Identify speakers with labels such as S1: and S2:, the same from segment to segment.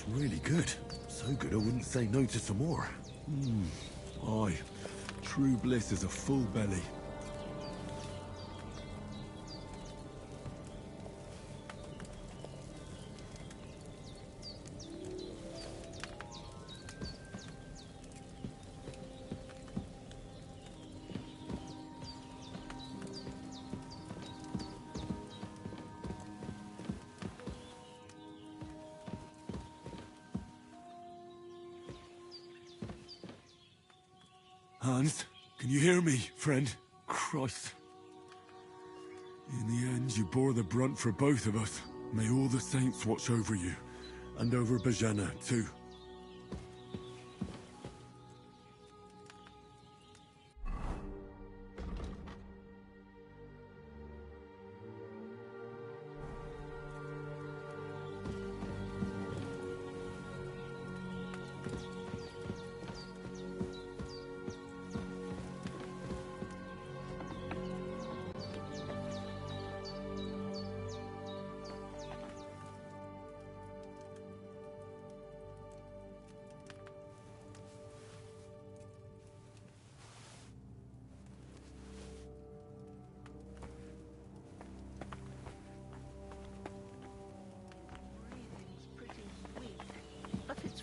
S1: It's really good. So good I wouldn't say no to some more. Aye. True bliss is a full belly. Hans, can you hear me, friend? Christ. In the end, you bore the brunt for both of us. May all the saints watch over you. And over Bajana, too.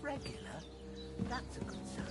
S2: Regular, that's a good sign.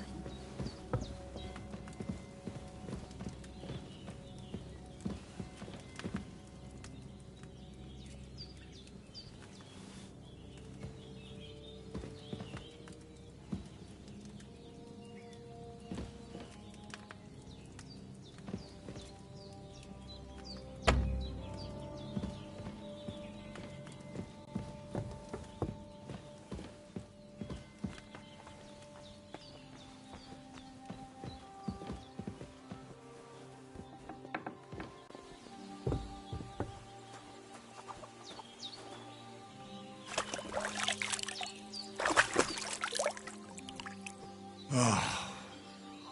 S1: Ah,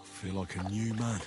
S1: I feel like a new man.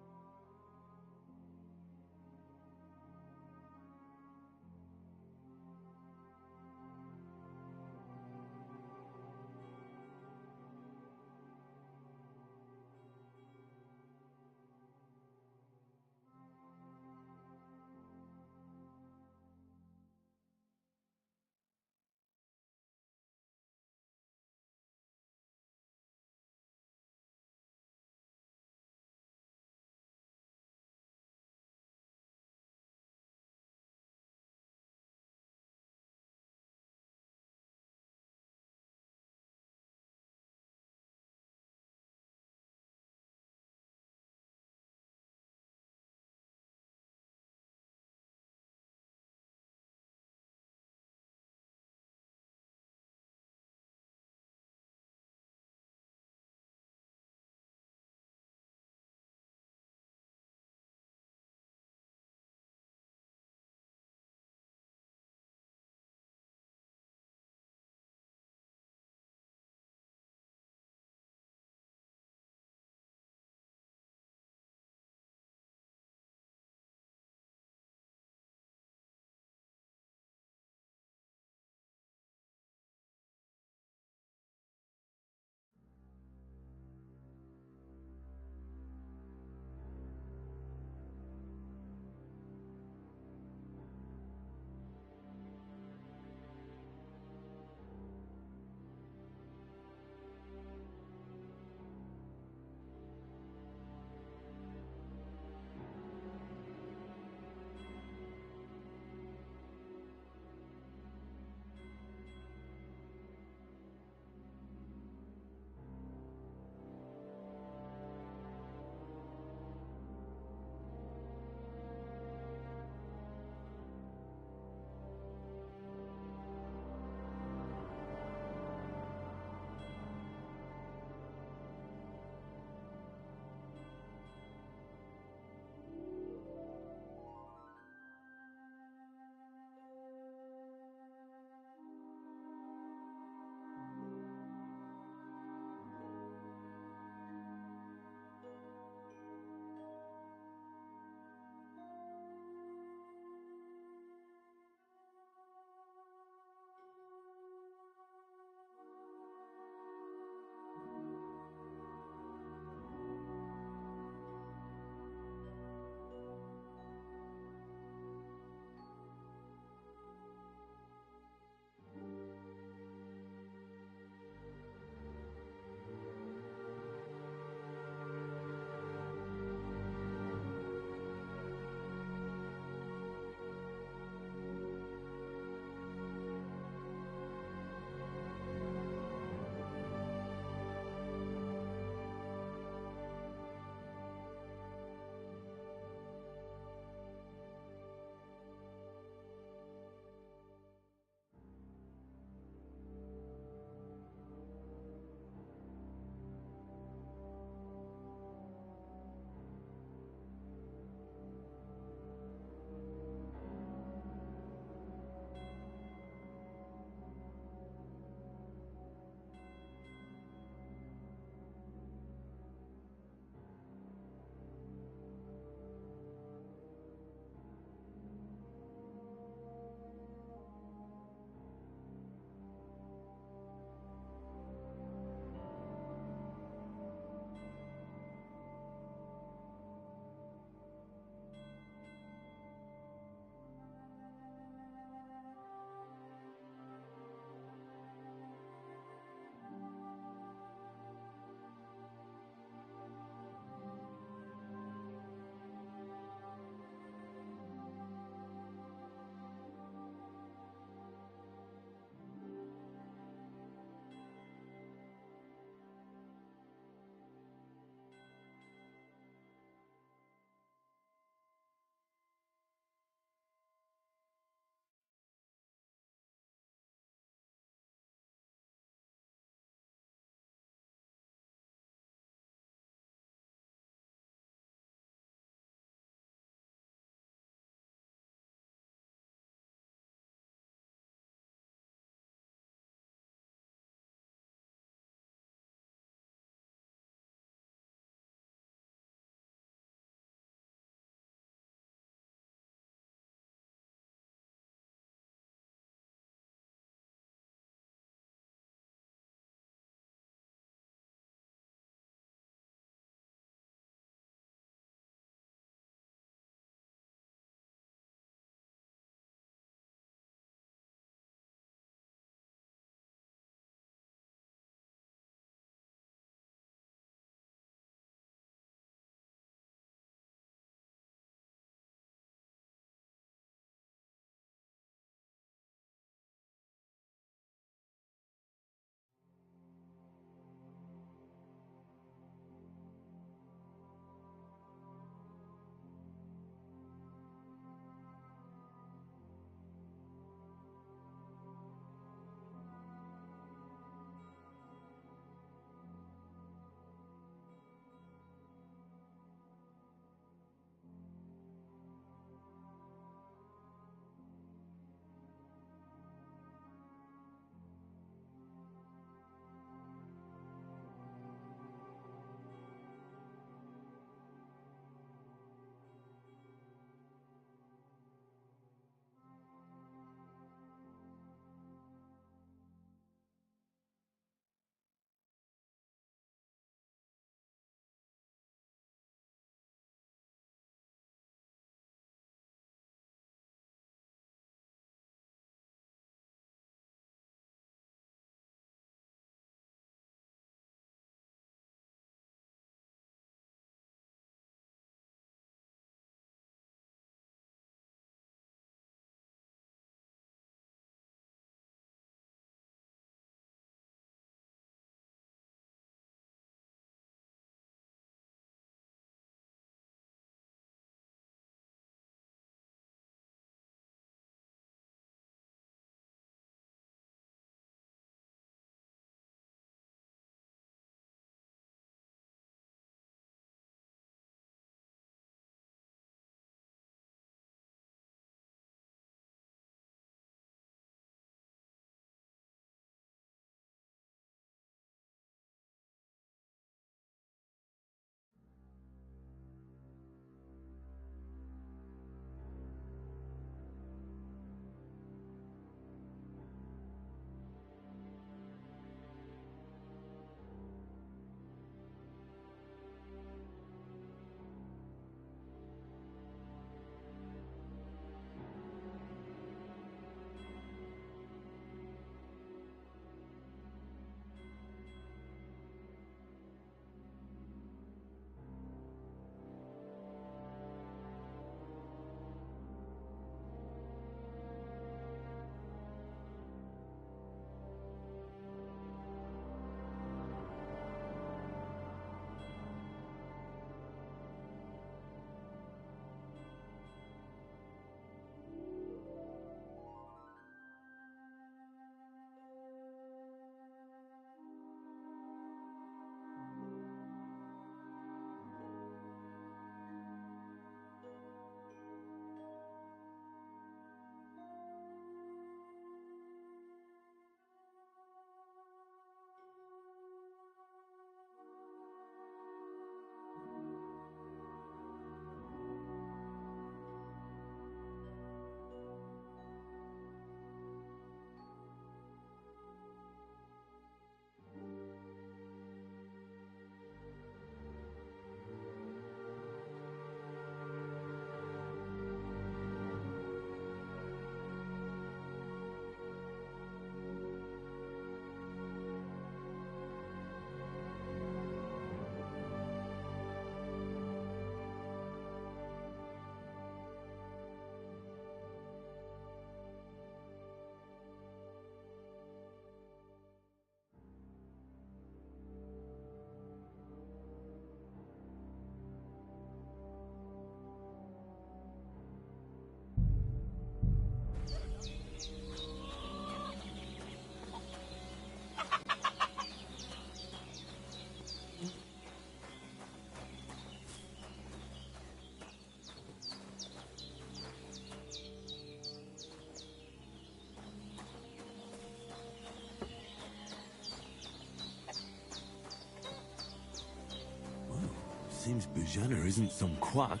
S1: Seems Bujana isn't some quack.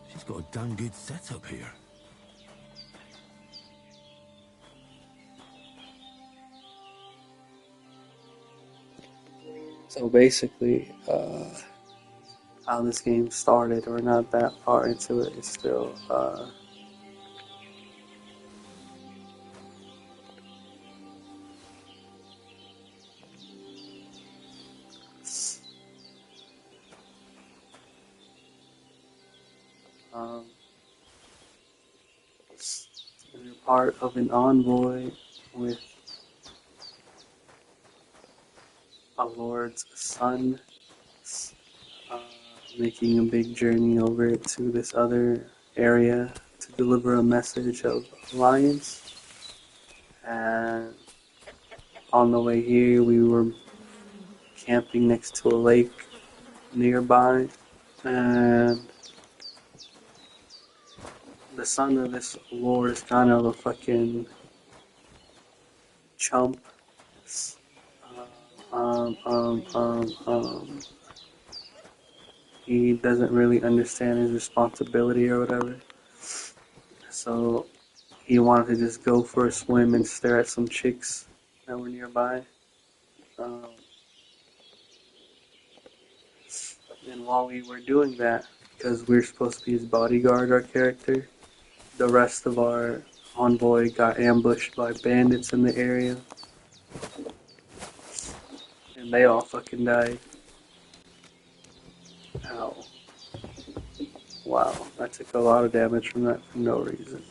S1: She's got a damn good setup here.
S3: So basically, how this game started, or not that far into it, is still we're part of an envoy with a lord's son, making a big journey over to this other area to deliver a message of alliance. And on the way here, we were camping next to a lake nearby, and the son of this lord is kind of a fucking chump. He doesn't really understand his responsibility or whatever. So he wanted to just go for a swim and stare at some chicks that were nearby. And while we were doing that, because we're supposed to be his bodyguard, our character, the rest of our envoy got ambushed by bandits in the area. And they all fucking died. Ow. Wow, I took a lot of damage from that for no reason.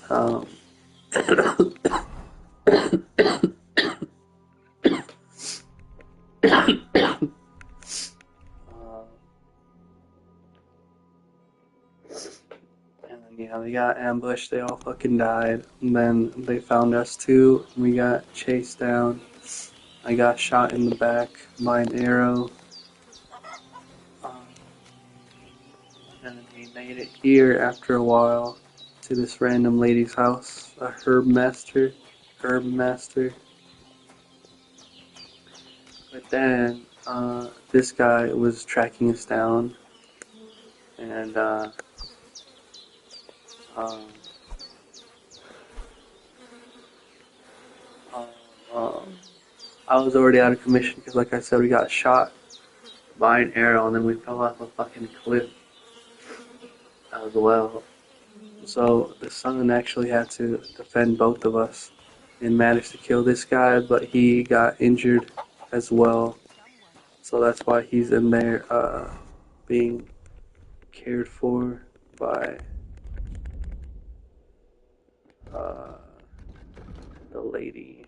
S3: And yeah, they got ambushed, they all fucking died. And then they found us too, and we got chased down. I got shot in the back by an arrow. And we made it here after a while to this random lady's house, a herb master. But then this guy was tracking us down, and I was already out of commission because, like I said, we got shot by an arrow and then we fell off a fucking cliff as well. So the son actually had to defend both of us and managed to kill this guy, but he got injured as well. So that's why he's in there being cared for by the lady.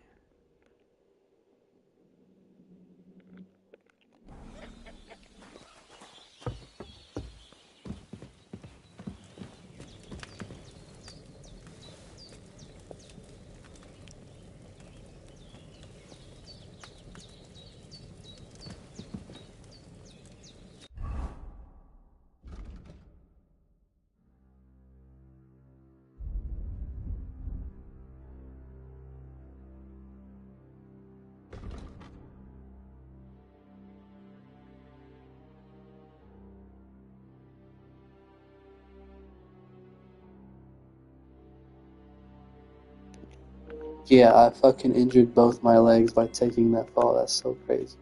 S3: Yeah, I fucking injured both my legs by taking that fall. That's so crazy.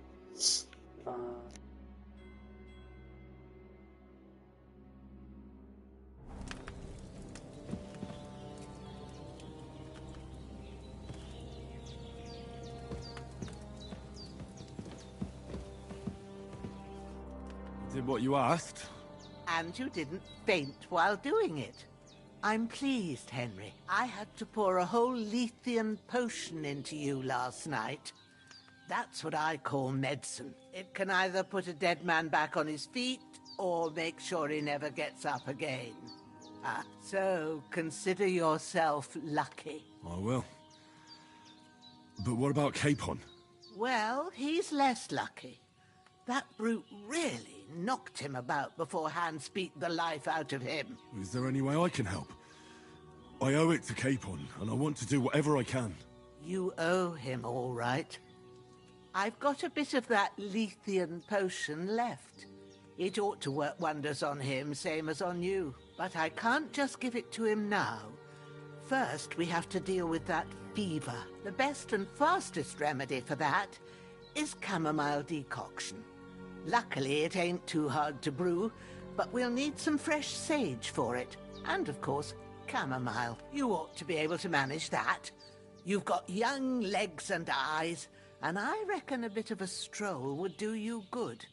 S1: Did what you asked?
S2: And you didn't faint while doing it. I'm pleased, Henry. I had to pour a whole Lethean potion into you last night. That's what I call medicine. It can either put a dead man back on his feet, or make sure he never gets up again. So consider yourself lucky.
S1: I will. But what about Capon?
S2: Well, he's less lucky. That brute really knocked him about before Hans beat the life out of him.
S1: Is there any way I can help? I owe it to Capon, and I want to do whatever I can.
S2: You owe him, all right. I've got a bit of that Lethean potion left. It ought to work wonders on him, same as on you. But I can't just give it to him now. First, we have to deal with that fever. The best and fastest remedy for that is chamomile decoction. Luckily, it ain't too hard to brew, but we'll need some fresh sage for it. And, of course, chamomile. You ought to be able to manage that. You've got young legs and eyes, and I reckon a bit of a stroll would do you good.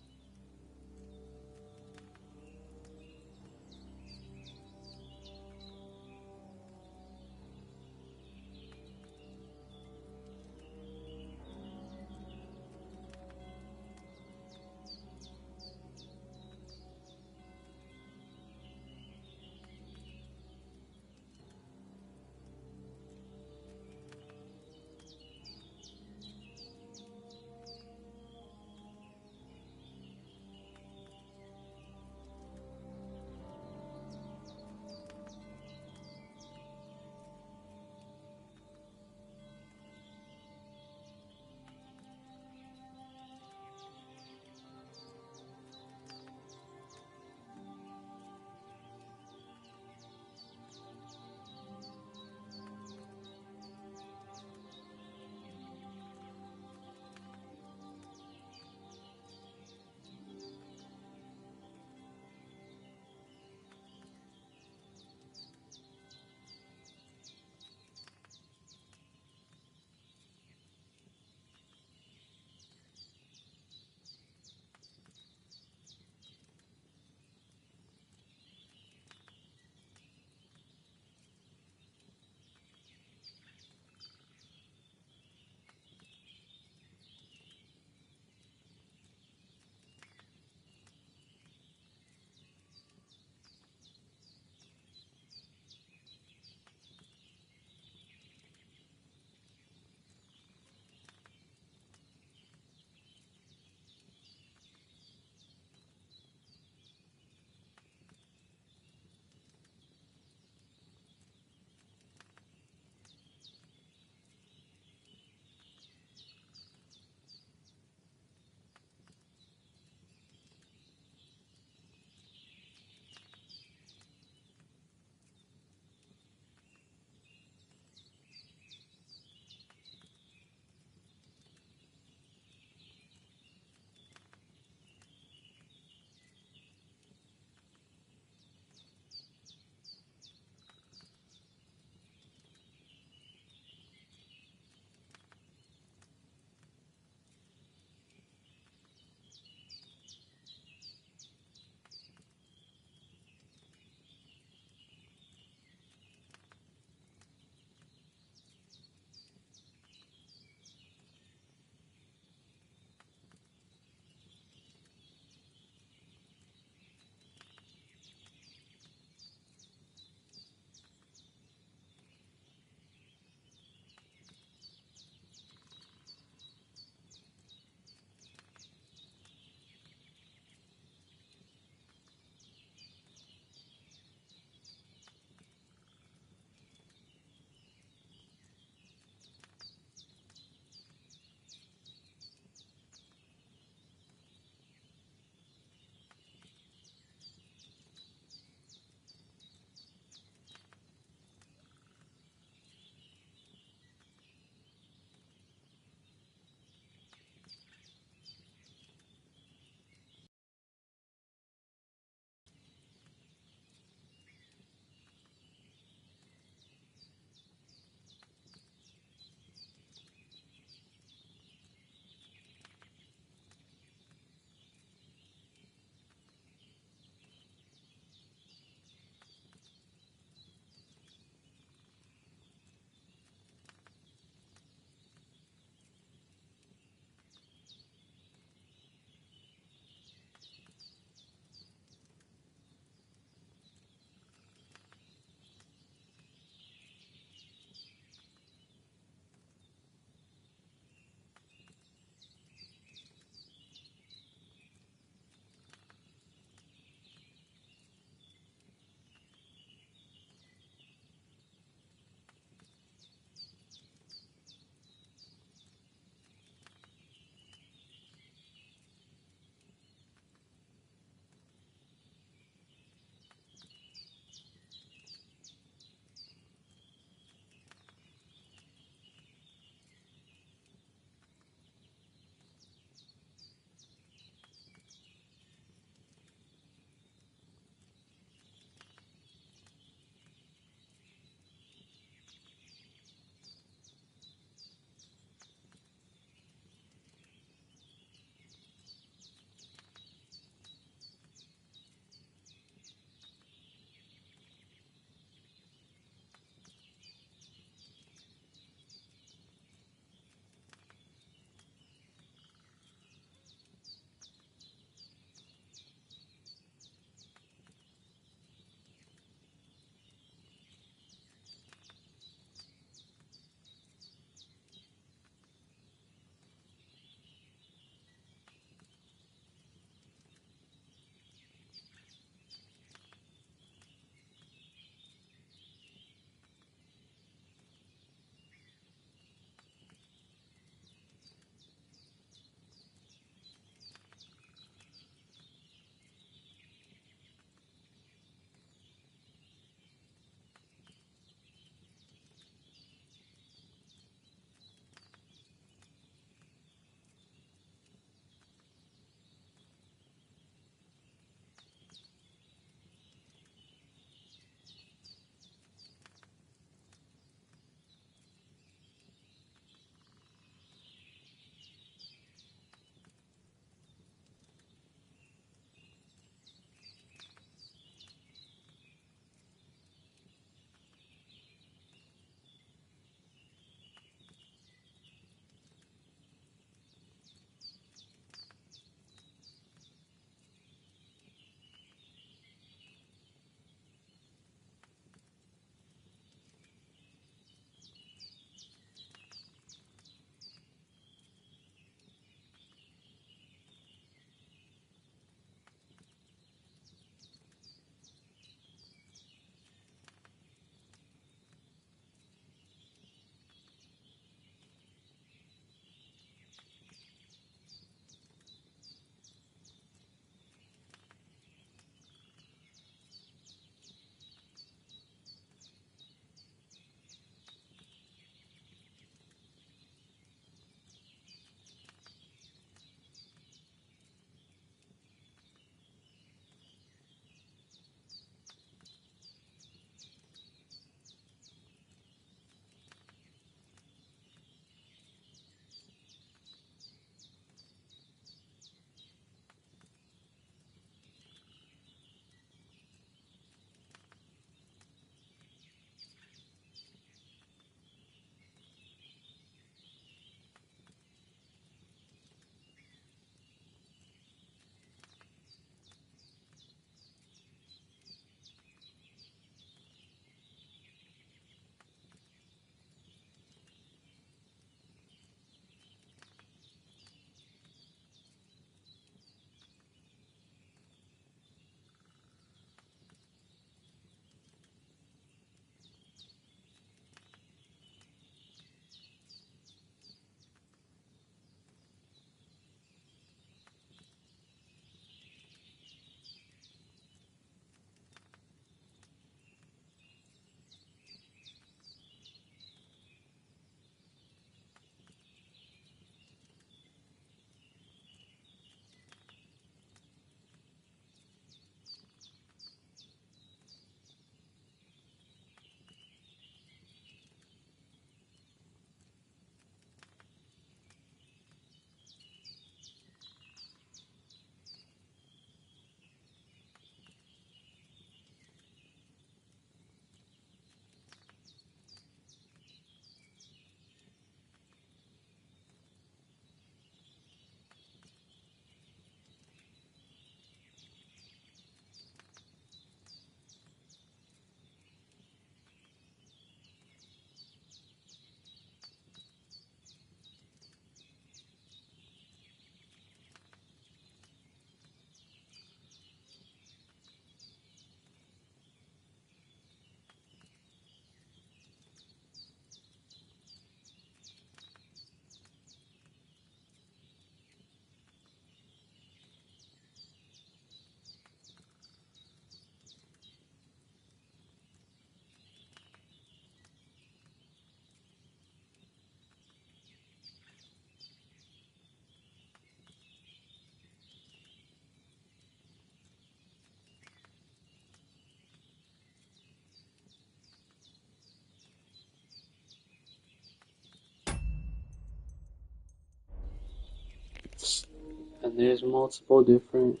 S3: And there's multiple different,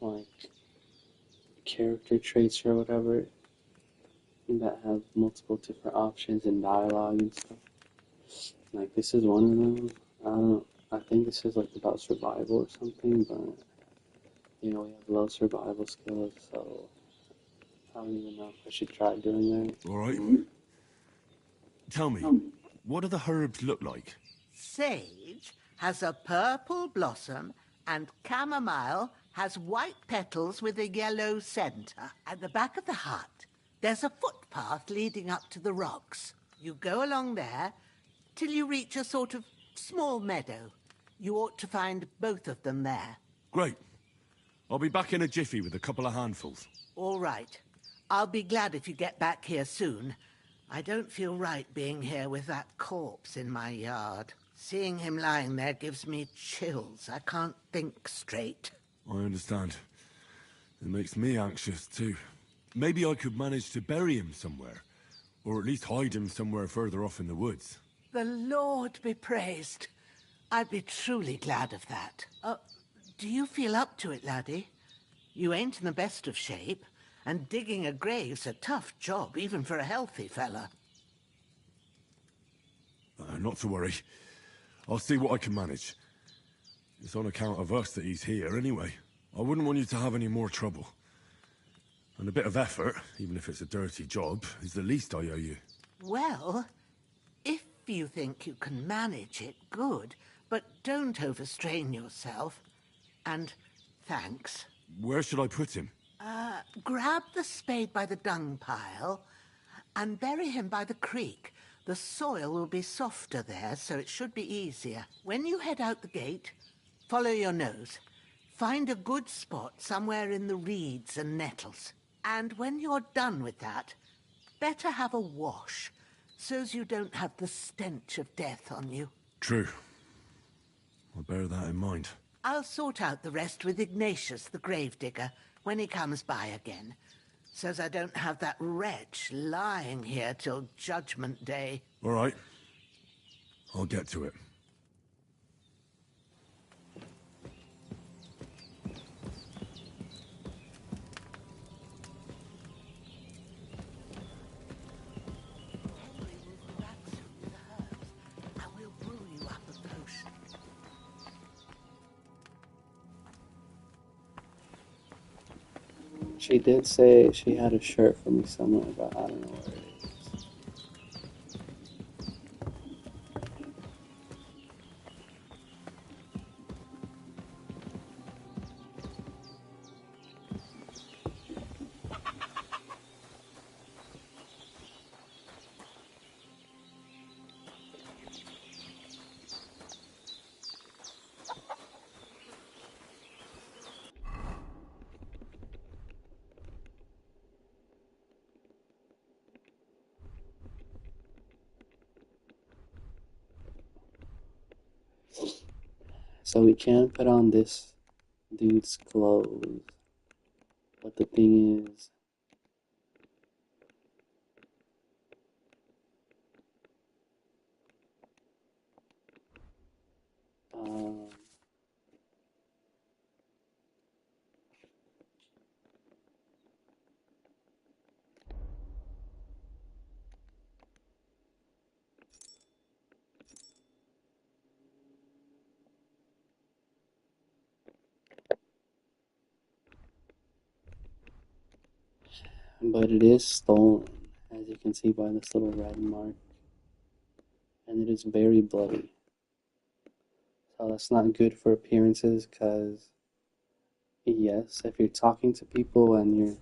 S3: like, character traits or whatever that have multiple different options in dialogue and stuff. Like, this is one of them. I think this is, like, about survival or something, but, you know, we have low survival skills, so I don't even know if I should try doing that.
S1: All right. Tell me, what do the herbs look like?
S2: Sage has a purple blossom, and chamomile has white petals with a yellow centre. At the back of the hut, there's a footpath leading up to the rocks. You go along there till you reach a sort of small meadow. You ought to find both of them there.
S1: Great. I'll be back in a jiffy with a couple of handfuls.
S2: All right. I'll be glad if you get back here soon. I don't feel right being here with that corpse in my yard. Seeing him lying there gives me chills. I can't think straight.
S1: I understand. It makes me anxious, too. Maybe I could manage to bury him somewhere. Or at least hide him somewhere further off in the woods.
S2: The Lord be praised. I'd be truly glad of that. Do you feel up to it, laddie? You ain't in the best of shape, and digging a grave's a tough job, even for a healthy fella.
S1: Not to worry. I'll see what I can manage. It's on account of us that he's here, anyway. I wouldn't want you to have any more trouble. And a bit of effort, even if it's a dirty job, is the least I owe you.
S2: Well, if you think you can manage it, good. But don't overstrain yourself. And thanks.
S1: Where should I put him?
S2: Grab the spade by the dung pile and bury him by the creek. The soil will be softer there, so it should be easier. When you head out the gate, follow your nose. Find a good spot somewhere in the reeds and nettles. And when you're done with that, better have a wash, so's you don't have the stench of death on you.
S1: True. I'll bear that in mind.
S2: I'll sort out the rest with Ignatius, the gravedigger, when he comes by again, so's I don't have that wretch lying here till Judgment Day.
S1: All right. I'll get to it.
S2: Henry will be back soon with the herbs, and we'll brew you up a potion.
S3: She did say she had a shirt for me somewhere, but I don't know where it is. So we can put on this dude's clothes, but the thing is, but it is stolen, as you can see by this little red mark, and it is very bloody. So that's not good for appearances, because yes, if you're talking to people and you're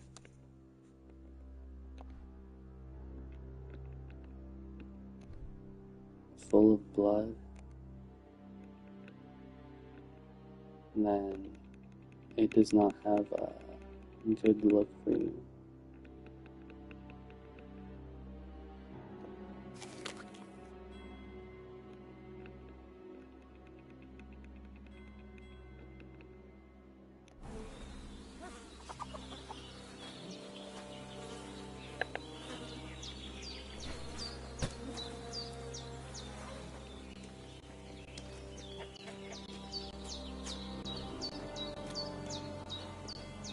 S3: full of blood, then it does not have a good look for you.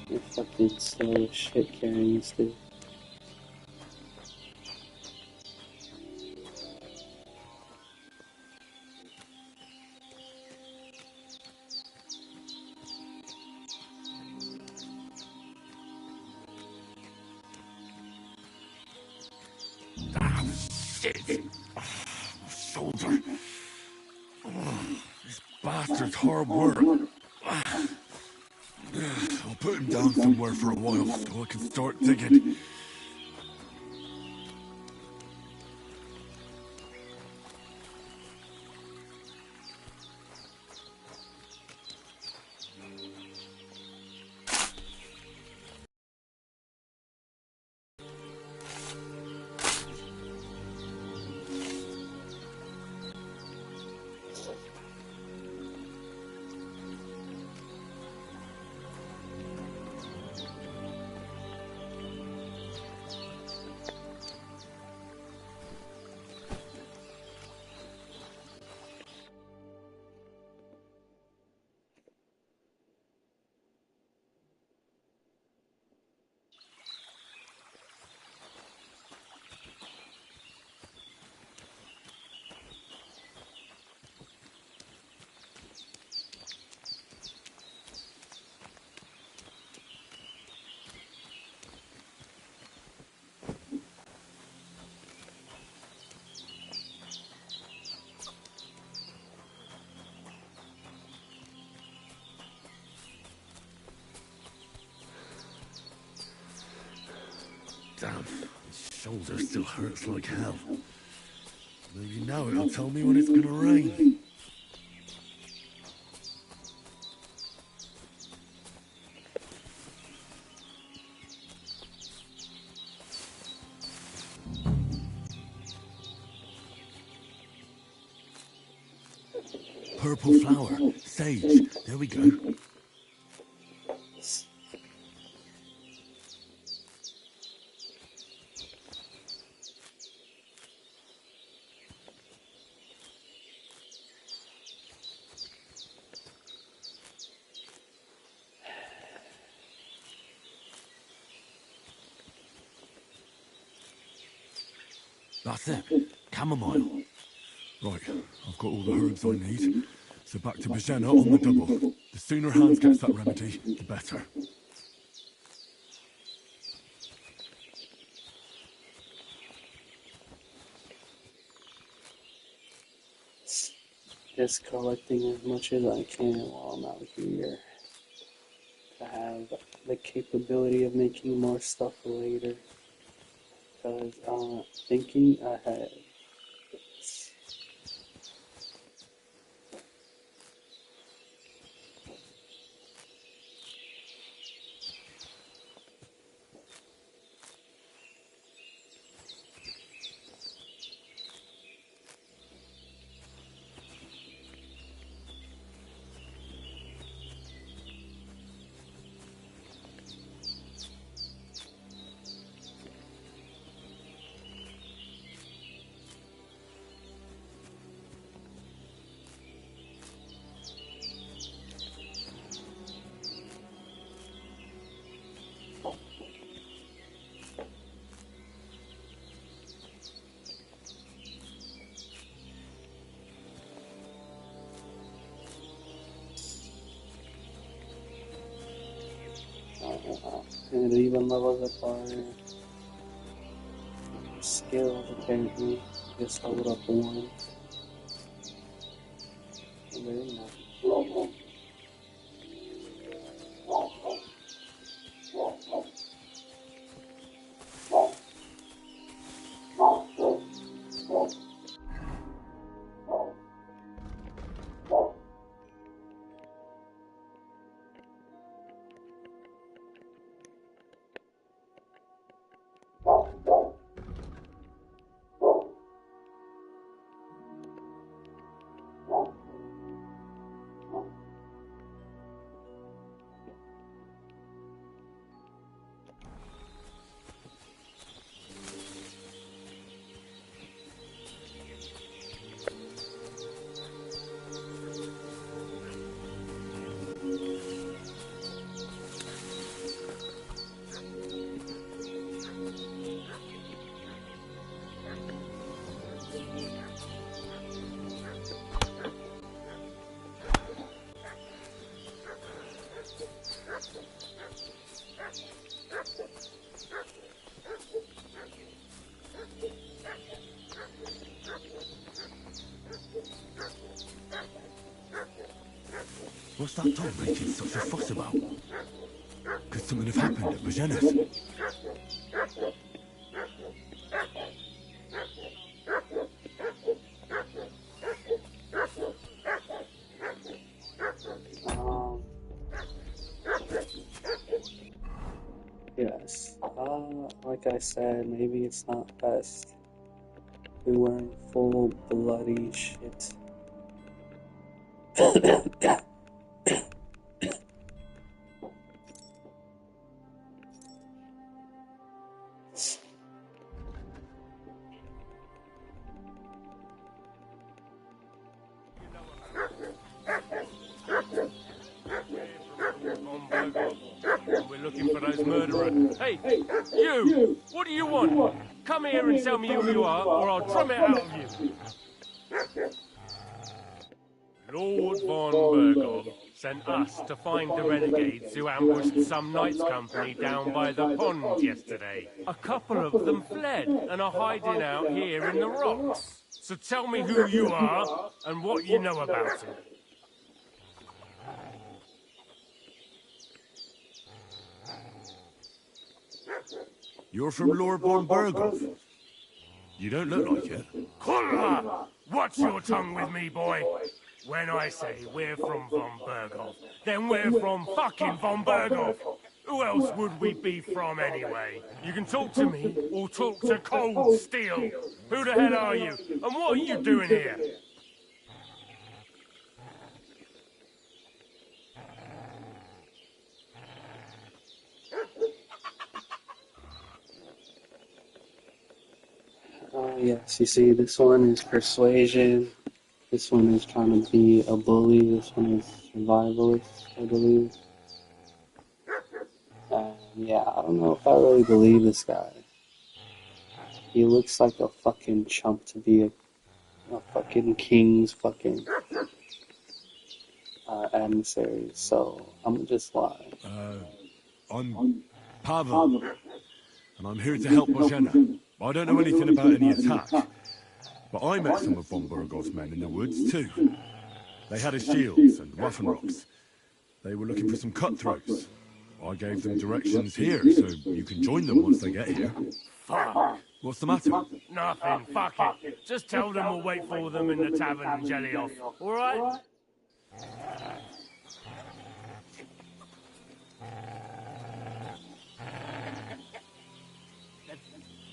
S3: You're fucking slow as shit carrying this dude.
S1: Ah, shit! Oh, my shoulder. Oh, this bastard's hard work. I'll put him down somewhere for a while so I can start digging. Damn, his shoulder still hurts like hell. Maybe now it'll tell me when it's gonna rain. Purple flower, sage, there we go. That's it. Chamomile. Right, I've got all the herbs I need. So back to Bajena on the double. The sooner Hans gets that remedy, the better.
S3: Just collecting as much as I can while I'm out here to have the capability of making more stuff later. Because I'm thinking ahead. And it even levels up our skills apparently. Just leveled up one. Very nice.
S1: that dog making such a fuss about? Could something have happened at Bajena's?
S3: Yes. Like I said, maybe it's not best. We're wearing full bloody shit.
S4: We're looking for those murderers. Hey, you! What do you want? Come here and tell me who you are, or I'll drum it out of you. Lord von Burgov sent us to find the renegades who ambushed some knights' company down by the pond yesterday. A couple of them fled and are hiding out here in the rocks. So tell me who you are and what you know about it.
S1: You're from Lord von Burgov. You don't look like it.
S4: Kulla! Watch your tongue with me, boy. When I say we're from von Burgov, then we're from fucking von Burgov. Who else would we be from anyway? You can talk to me or talk to cold steel. Who the hell are you? And what are you doing here?
S3: Yes, you see, this one is persuasion. This one is trying to be a bully. This one is survivalist, I believe. Yeah, I don't know if I really believe this guy. He looks like a fucking chump to be a fucking king's fucking adversary, so I'm just lying.
S1: I'm Pavel, and I'm here to help Bozhena. I don't know anything about any attack, but I met some of von Burgov's men in the woods too. They had his shields and Waffenrocks. They were looking for some cutthroats. I gave them directions here, so you can join them once they get here.
S4: Fuck.
S1: What's the matter?
S4: Nothing. Fuck it. Just tell them we'll wait for them in the tavern and jelly off. All right?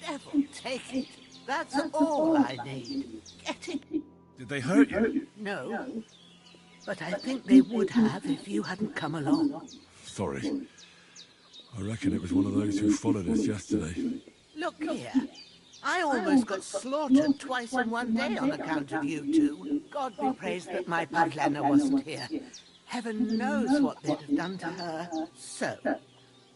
S2: Devil take it. That's all I need. Get it?
S1: Did they hurt you?
S2: No. But I think they would have if you hadn't come along.
S1: Sorry. I reckon it was one of those who followed us yesterday.
S2: Look here. I almost got slaughtered twice in one day on account of you two. God be praised that my Pavlena wasn't here. Heaven knows what they'd have done to her. So,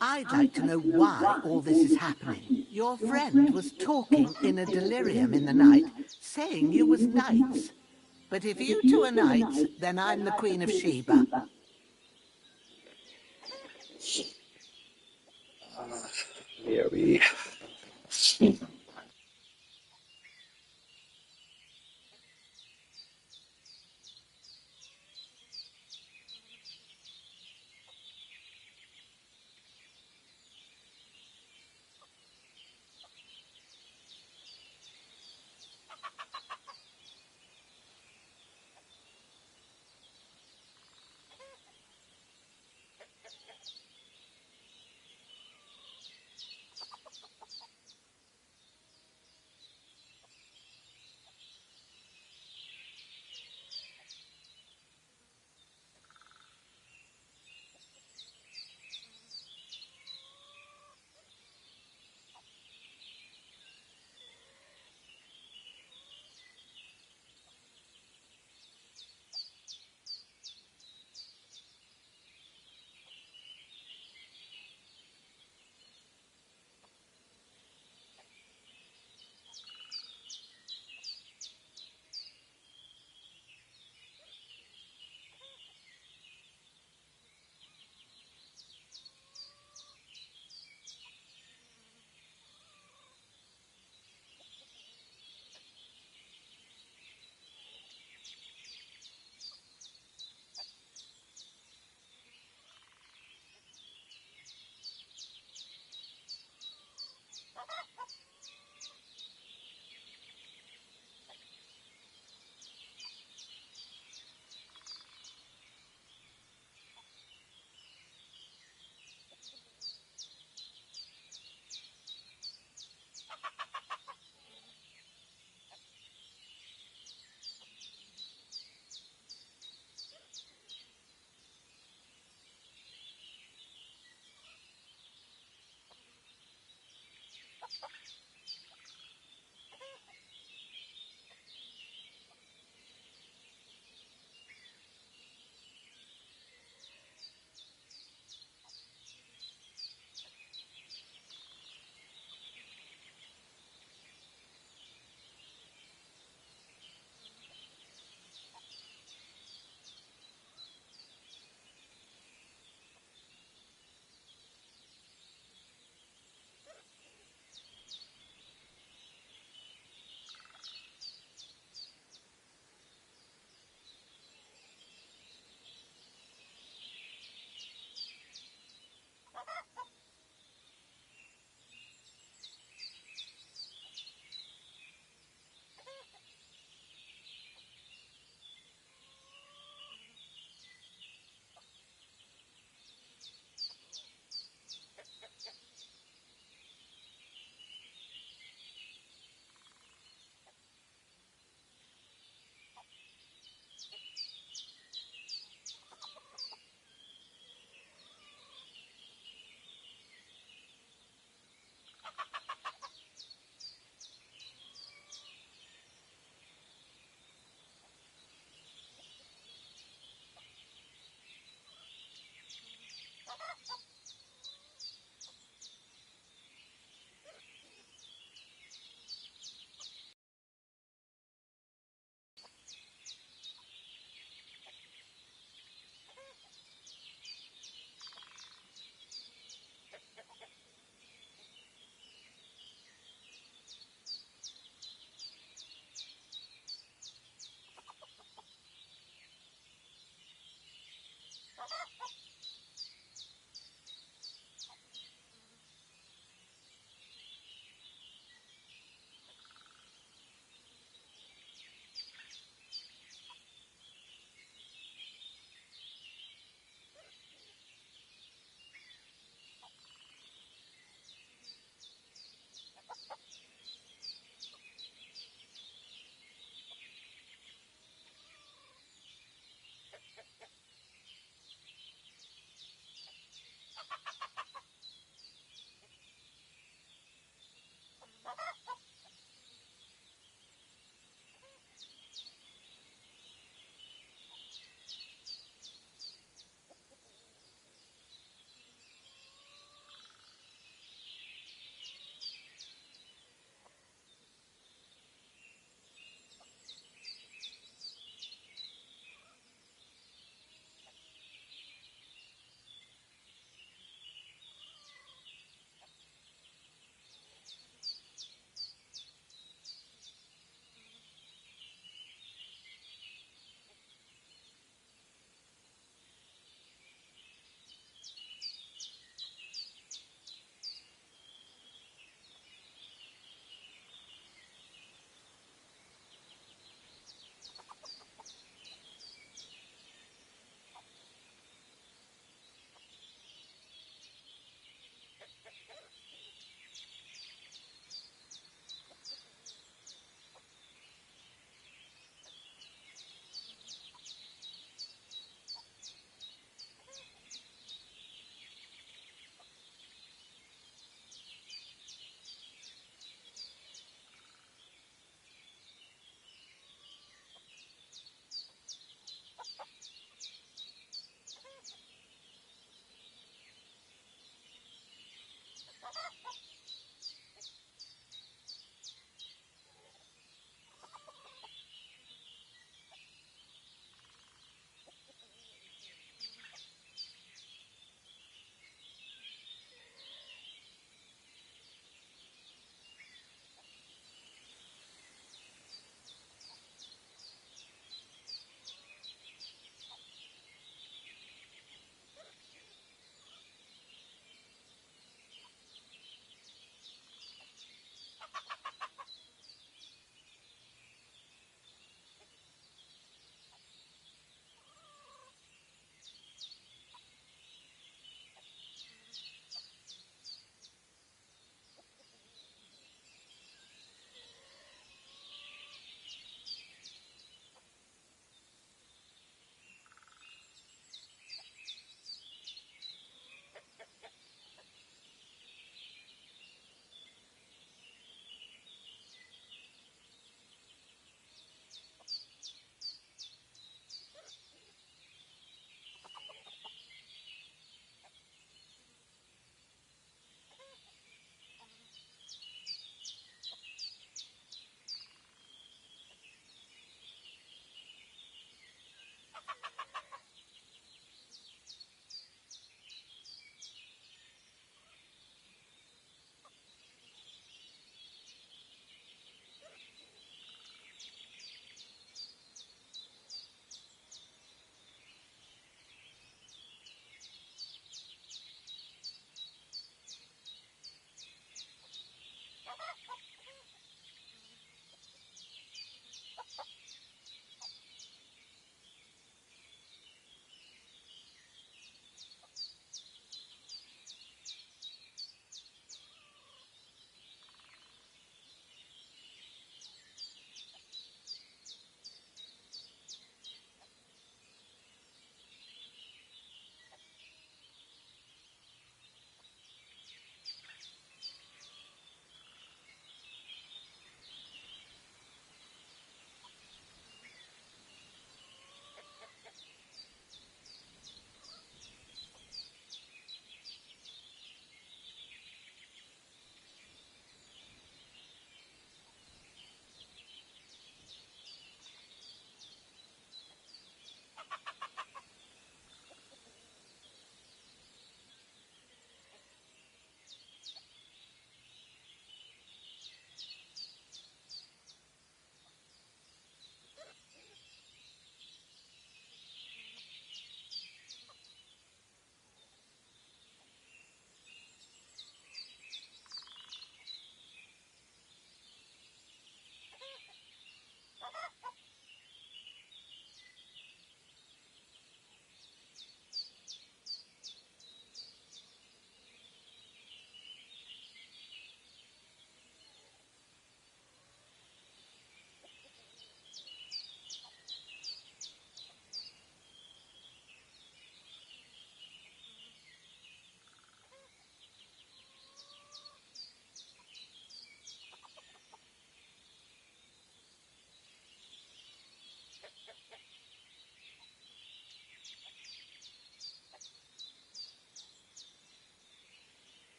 S2: I'd like to know why all this is happening. Your friend was talking in a delirium in the night, saying you was knights. But if you two are knights, then I'm the Queen of Sheba.
S3: Here we...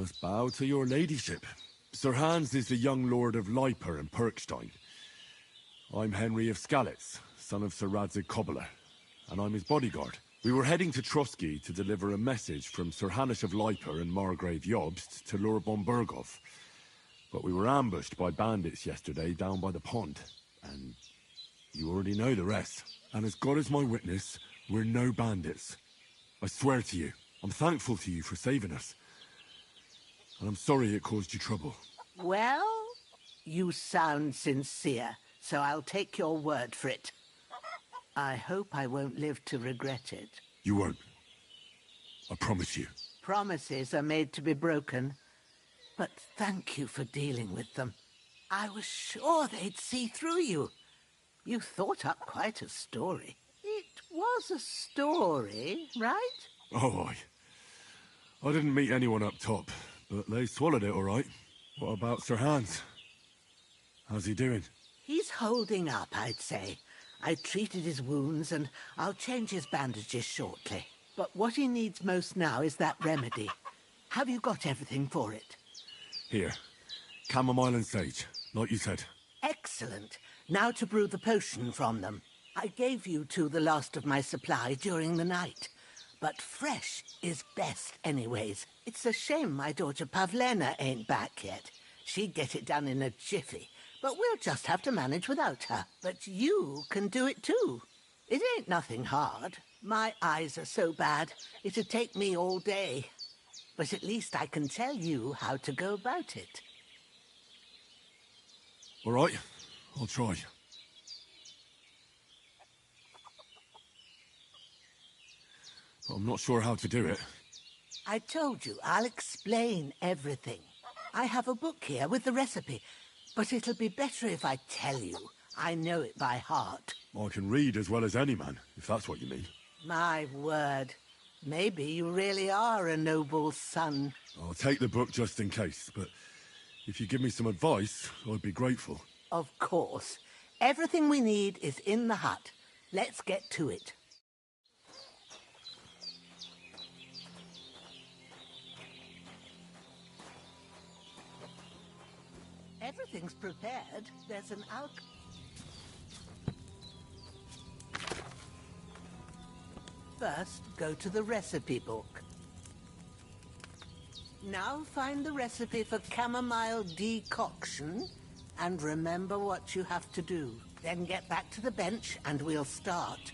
S1: must bow to your ladyship. Sir Hans is the young lord of Leiper and Perkstein. I'm Henry of Skalitz, son of Sir Radzig Cobbler, and I'm his bodyguard. We were heading to Trotsky to deliver a message from Sir Hanish of Leiper and Margrave Jobst to Lord von Berghoff. But we were ambushed by bandits yesterday down by the pond, and you already know the rest. And as God is my witness, we're no bandits. I swear to you, I'm thankful to you for saving us. And I'm sorry it caused you trouble.
S2: Well, you sound sincere, so I'll take your word for it. I hope I won't live to regret it.
S1: You won't. I promise you.
S2: Promises are made to be broken. But thank you for dealing with them. I was sure they'd see through you. You thought up quite a story. It was a story, right?
S1: Oh, I didn't meet anyone up top, but they swallowed it all right. What about Sir Hans? How's he doing?
S2: He's holding up, I'd say. I treated his wounds, and I'll change his bandages shortly. But what he needs most now is that remedy. Have you got everything for it?
S1: Here. Chamomile and sage, like you said.
S2: Excellent. Now to brew the potion from them. I gave you two the last of my supply during the night. But fresh is best anyways. It's a shame my daughter Pavlena ain't back yet. She'd get it done in a jiffy. But we'll just have to manage without her. But you can do it too. It ain't nothing hard. My eyes are so bad, it'd take me all day. But at least I can tell you how to go about it.
S1: All right, I'll try. But I'm not sure how to do it.
S2: I told you, I'll explain everything. I have a book here with the recipe, but it'll be better if I tell you. I know it by heart.
S1: I can read as well as any man, if that's what you mean.
S2: My word. Maybe you really are a noble son.
S1: I'll take the book just in case, but if you give me some advice, I'd be grateful.
S2: Of course. Everything we need is in the hut. Let's get to it. Everything's prepared. There's an First, go to the recipe book. Now find the recipe for chamomile decoction, and remember what you have to do. Then get back to the bench, and we'll start.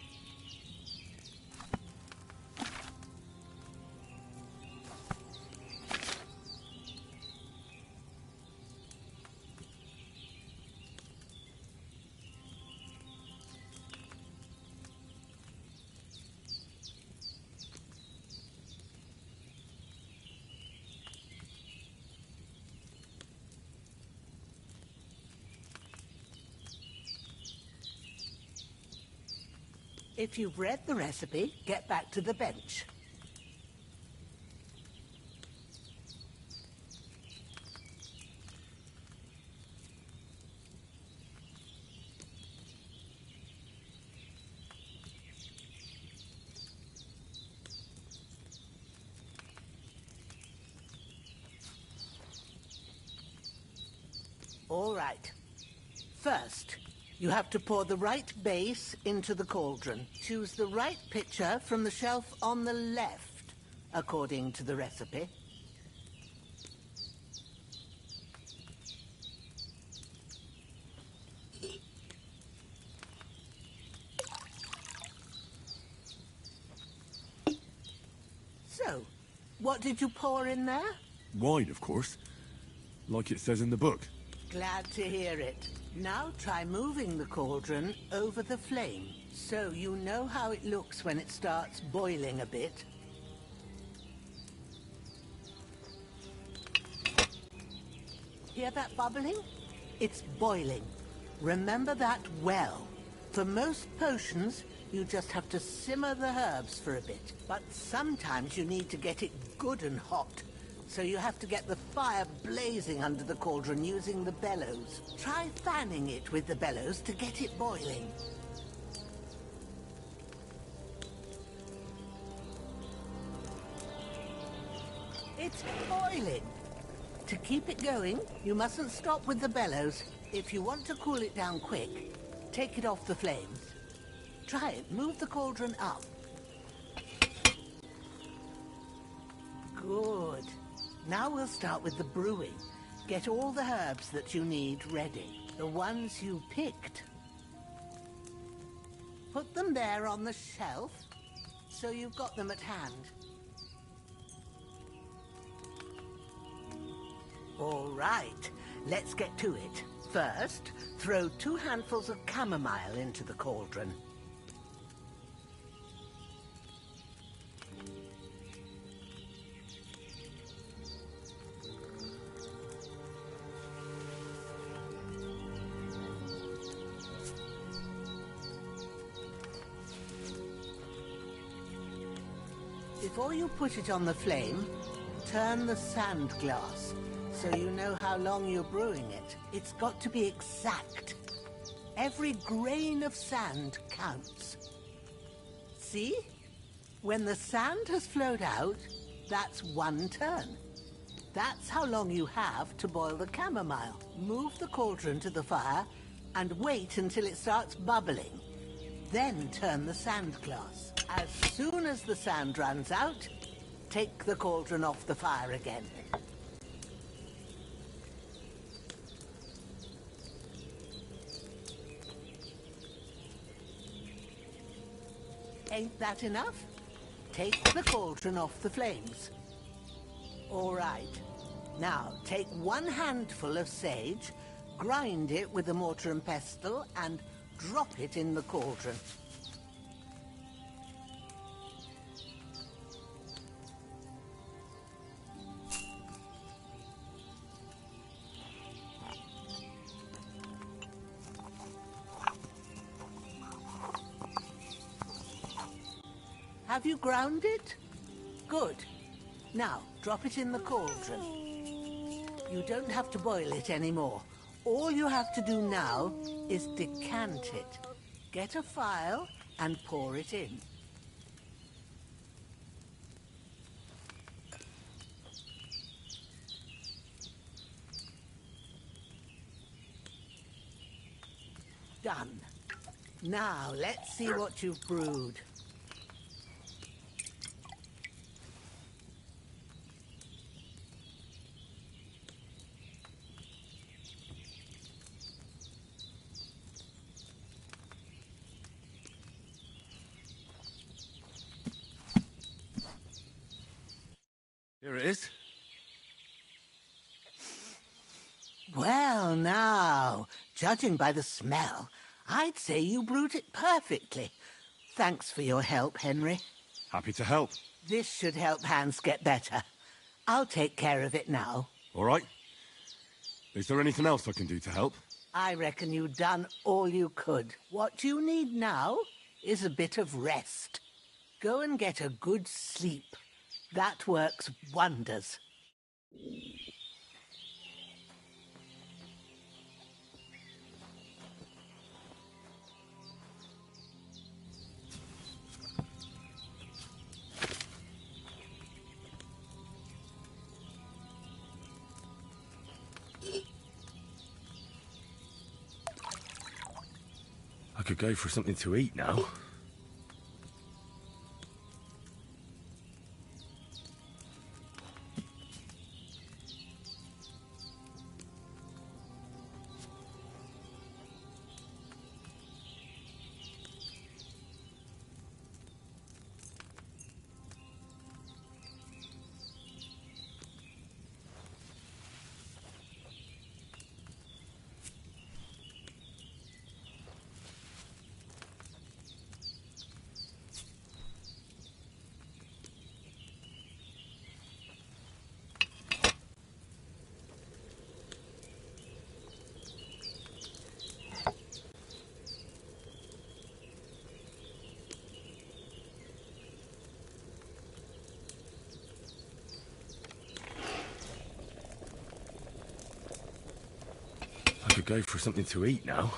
S2: If you've read the recipe, get back to the bench. All right. First, you have to pour the right base into the cauldron. Choose the right pitcher from the shelf on the left, according to the recipe. So, what did you pour in there?
S1: Wine, of course. Like it says in the book.
S2: Glad to hear it. Now try moving the cauldron over the flame, so you know how it looks when it starts boiling a bit. Hear that bubbling? It's boiling. Remember that well. For most potions, you just have to simmer the herbs for a bit. But sometimes you need to get it good and hot. So you have to get the fire blazing under the cauldron using the bellows. Try fanning it with the bellows to get it boiling. It's boiling! To keep it going, you mustn't stop with the bellows. If you want to cool it down quick, take it off the flames. Try it. Move the cauldron up. Good. Now we'll start with the brewing. Get all the herbs that you need ready. The ones you picked. Put them there on the shelf, so you've got them at hand. All right, let's get to it. First, throw 2 handfuls of chamomile into the cauldron. Before you put it on the flame, turn the sand glass so you know how long you're brewing it. It's got to be exact. Every grain of sand counts. See? When the sand has flowed out, that's 1 turn. That's how long you have to boil the chamomile. Move the cauldron to the fire and wait until it starts bubbling. Then turn the sand glass. As soon as the sand runs out, take the cauldron off the fire again. Ain't that enough? Take the cauldron off the flames. All right. Now, take 1 handful of sage, grind it with a mortar and pestle, and drop it in the cauldron. Have you ground it? Good. Now, drop it in the cauldron. You don't have to boil it anymore. All you have to do now is decant it. Get a phial and pour it in. Done. Now, let's see what you've brewed.
S1: Here it is.
S2: Well, now, judging by the smell, I'd say you brewed it perfectly. Thanks for your help, Henry.
S1: Happy to help.
S2: This should help Hans get better. I'll take care of it now.
S1: All right. Is there anything else I can do to help?
S2: I reckon you've done all you could. What you need now is a bit of rest. Go and get a good sleep. That works wonders.
S1: I could go for something to eat now. I could go for something to eat now.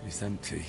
S1: It's empty.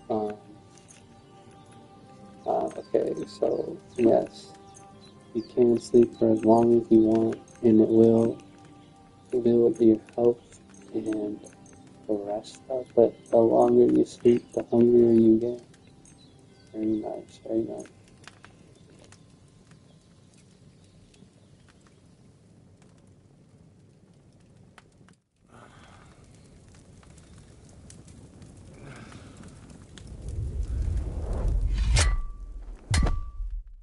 S3: um, okay, so yes, you can sleep for as long as you want, and it will build your health and the rest stuff. But the longer you sleep, the hungrier you get. Very nice, very nice.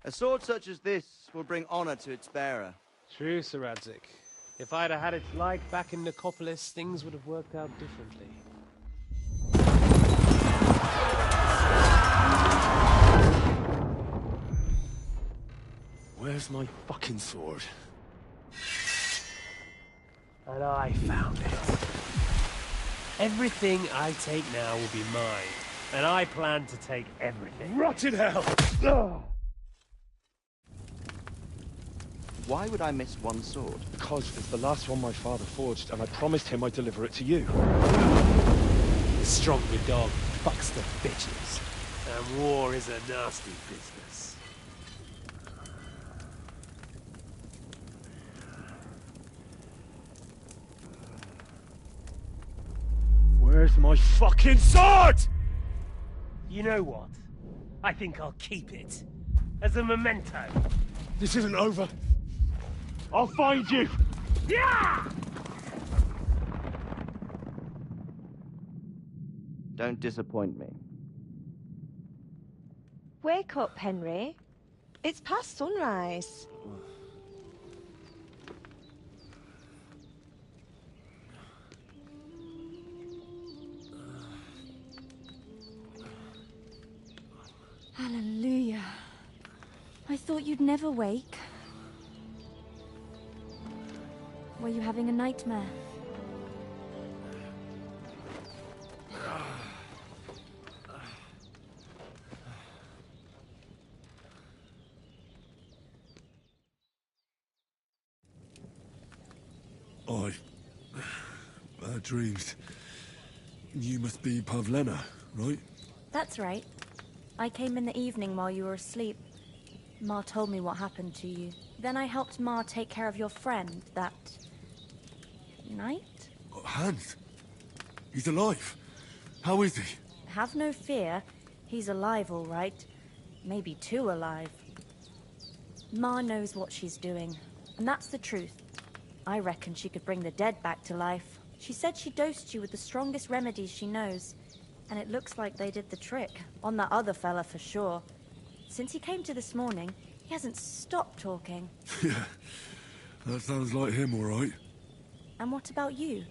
S5: A sword such as this will bring honor to its bearer.
S6: True, Sir Radzik. If I'd have had its like back in Nicopolis, things would have worked out differently.
S1: Where's my fucking sword?
S6: And I found it. Everything I take now will be mine, and I plan to take everything.
S1: Rotted hell! Ugh.
S5: Why would I miss one sword?
S1: Because it's the last one my father forged, and I promised him I'd deliver it to you.
S6: The stronger dog fucks the bitches, and war is a nasty business.
S1: Where's my fucking sword?
S6: You know what? I think I'll keep it. As a memento.
S1: This isn't over. I'll find you!
S6: Yeah!
S5: Don't disappoint me.
S7: Wake up, Henry. It's past sunrise.
S8: Hallelujah. I thought you'd never wake. Were you having a nightmare?
S1: Bad dreams. You must be Pavlena, right?
S8: That's right. I came in the evening while you were asleep. Ma told me what happened to you. Then I helped Ma take care of your friend that night?
S1: Oh, Hans! He's alive! How is he?
S8: Have no fear. He's alive, all right. Maybe too alive. Ma knows what she's doing, and that's the truth. I reckon she could bring the dead back to life. She said she dosed you with the strongest remedies she knows, and it looks like they did the trick. On that other fella for sure. Since he came to this morning, he hasn't stopped talking.
S1: Yeah, that sounds like him, all right.
S8: And what about you?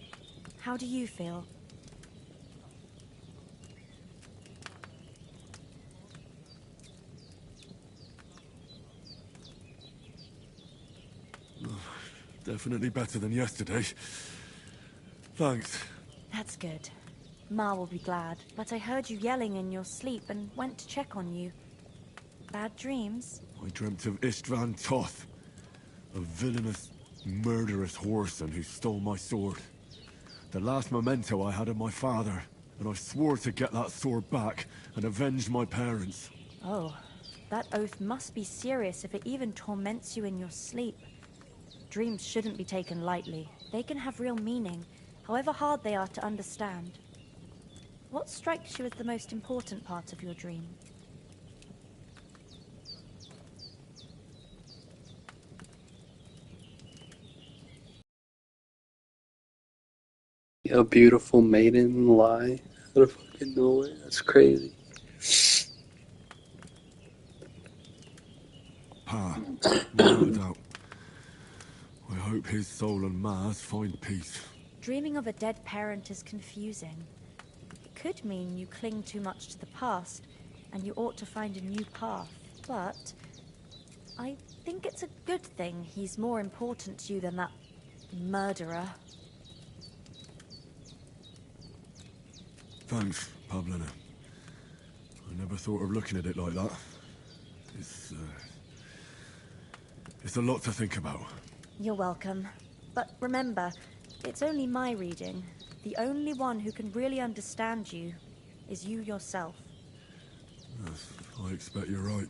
S8: How do you feel?
S1: Definitely better than yesterday. Thanks.
S8: That's good. Ma will be glad, but I heard you yelling in your sleep and went to check on you. Bad dreams?
S1: I dreamt of Istvan Toth, a villainous, murderous whoreson who stole my sword. The last memento I had of my father, and I swore to get that sword back and avenge my parents.
S8: Oh, that oath must be serious if it even torments you in your sleep. Dreams shouldn't be taken lightly. They can have real meaning, however hard they are to understand. What strikes you as the most important part of your dream?
S3: A beautiful maiden lie out of fucking nowhere. That's crazy.
S1: Pa, without a doubt. I hope his soul and Ma's find peace.
S8: Dreaming of a dead parent is confusing. It could mean you cling too much to the past, and you ought to find a new path. But I think it's a good thing he's more important to you than that murderer.
S1: Thanks, Pavlena. I never thought of looking at it like that. It's a lot to think about.
S8: You're welcome. But remember, It's only my reading. The only one who can really understand you is you yourself.
S1: Yes, I expect you're right.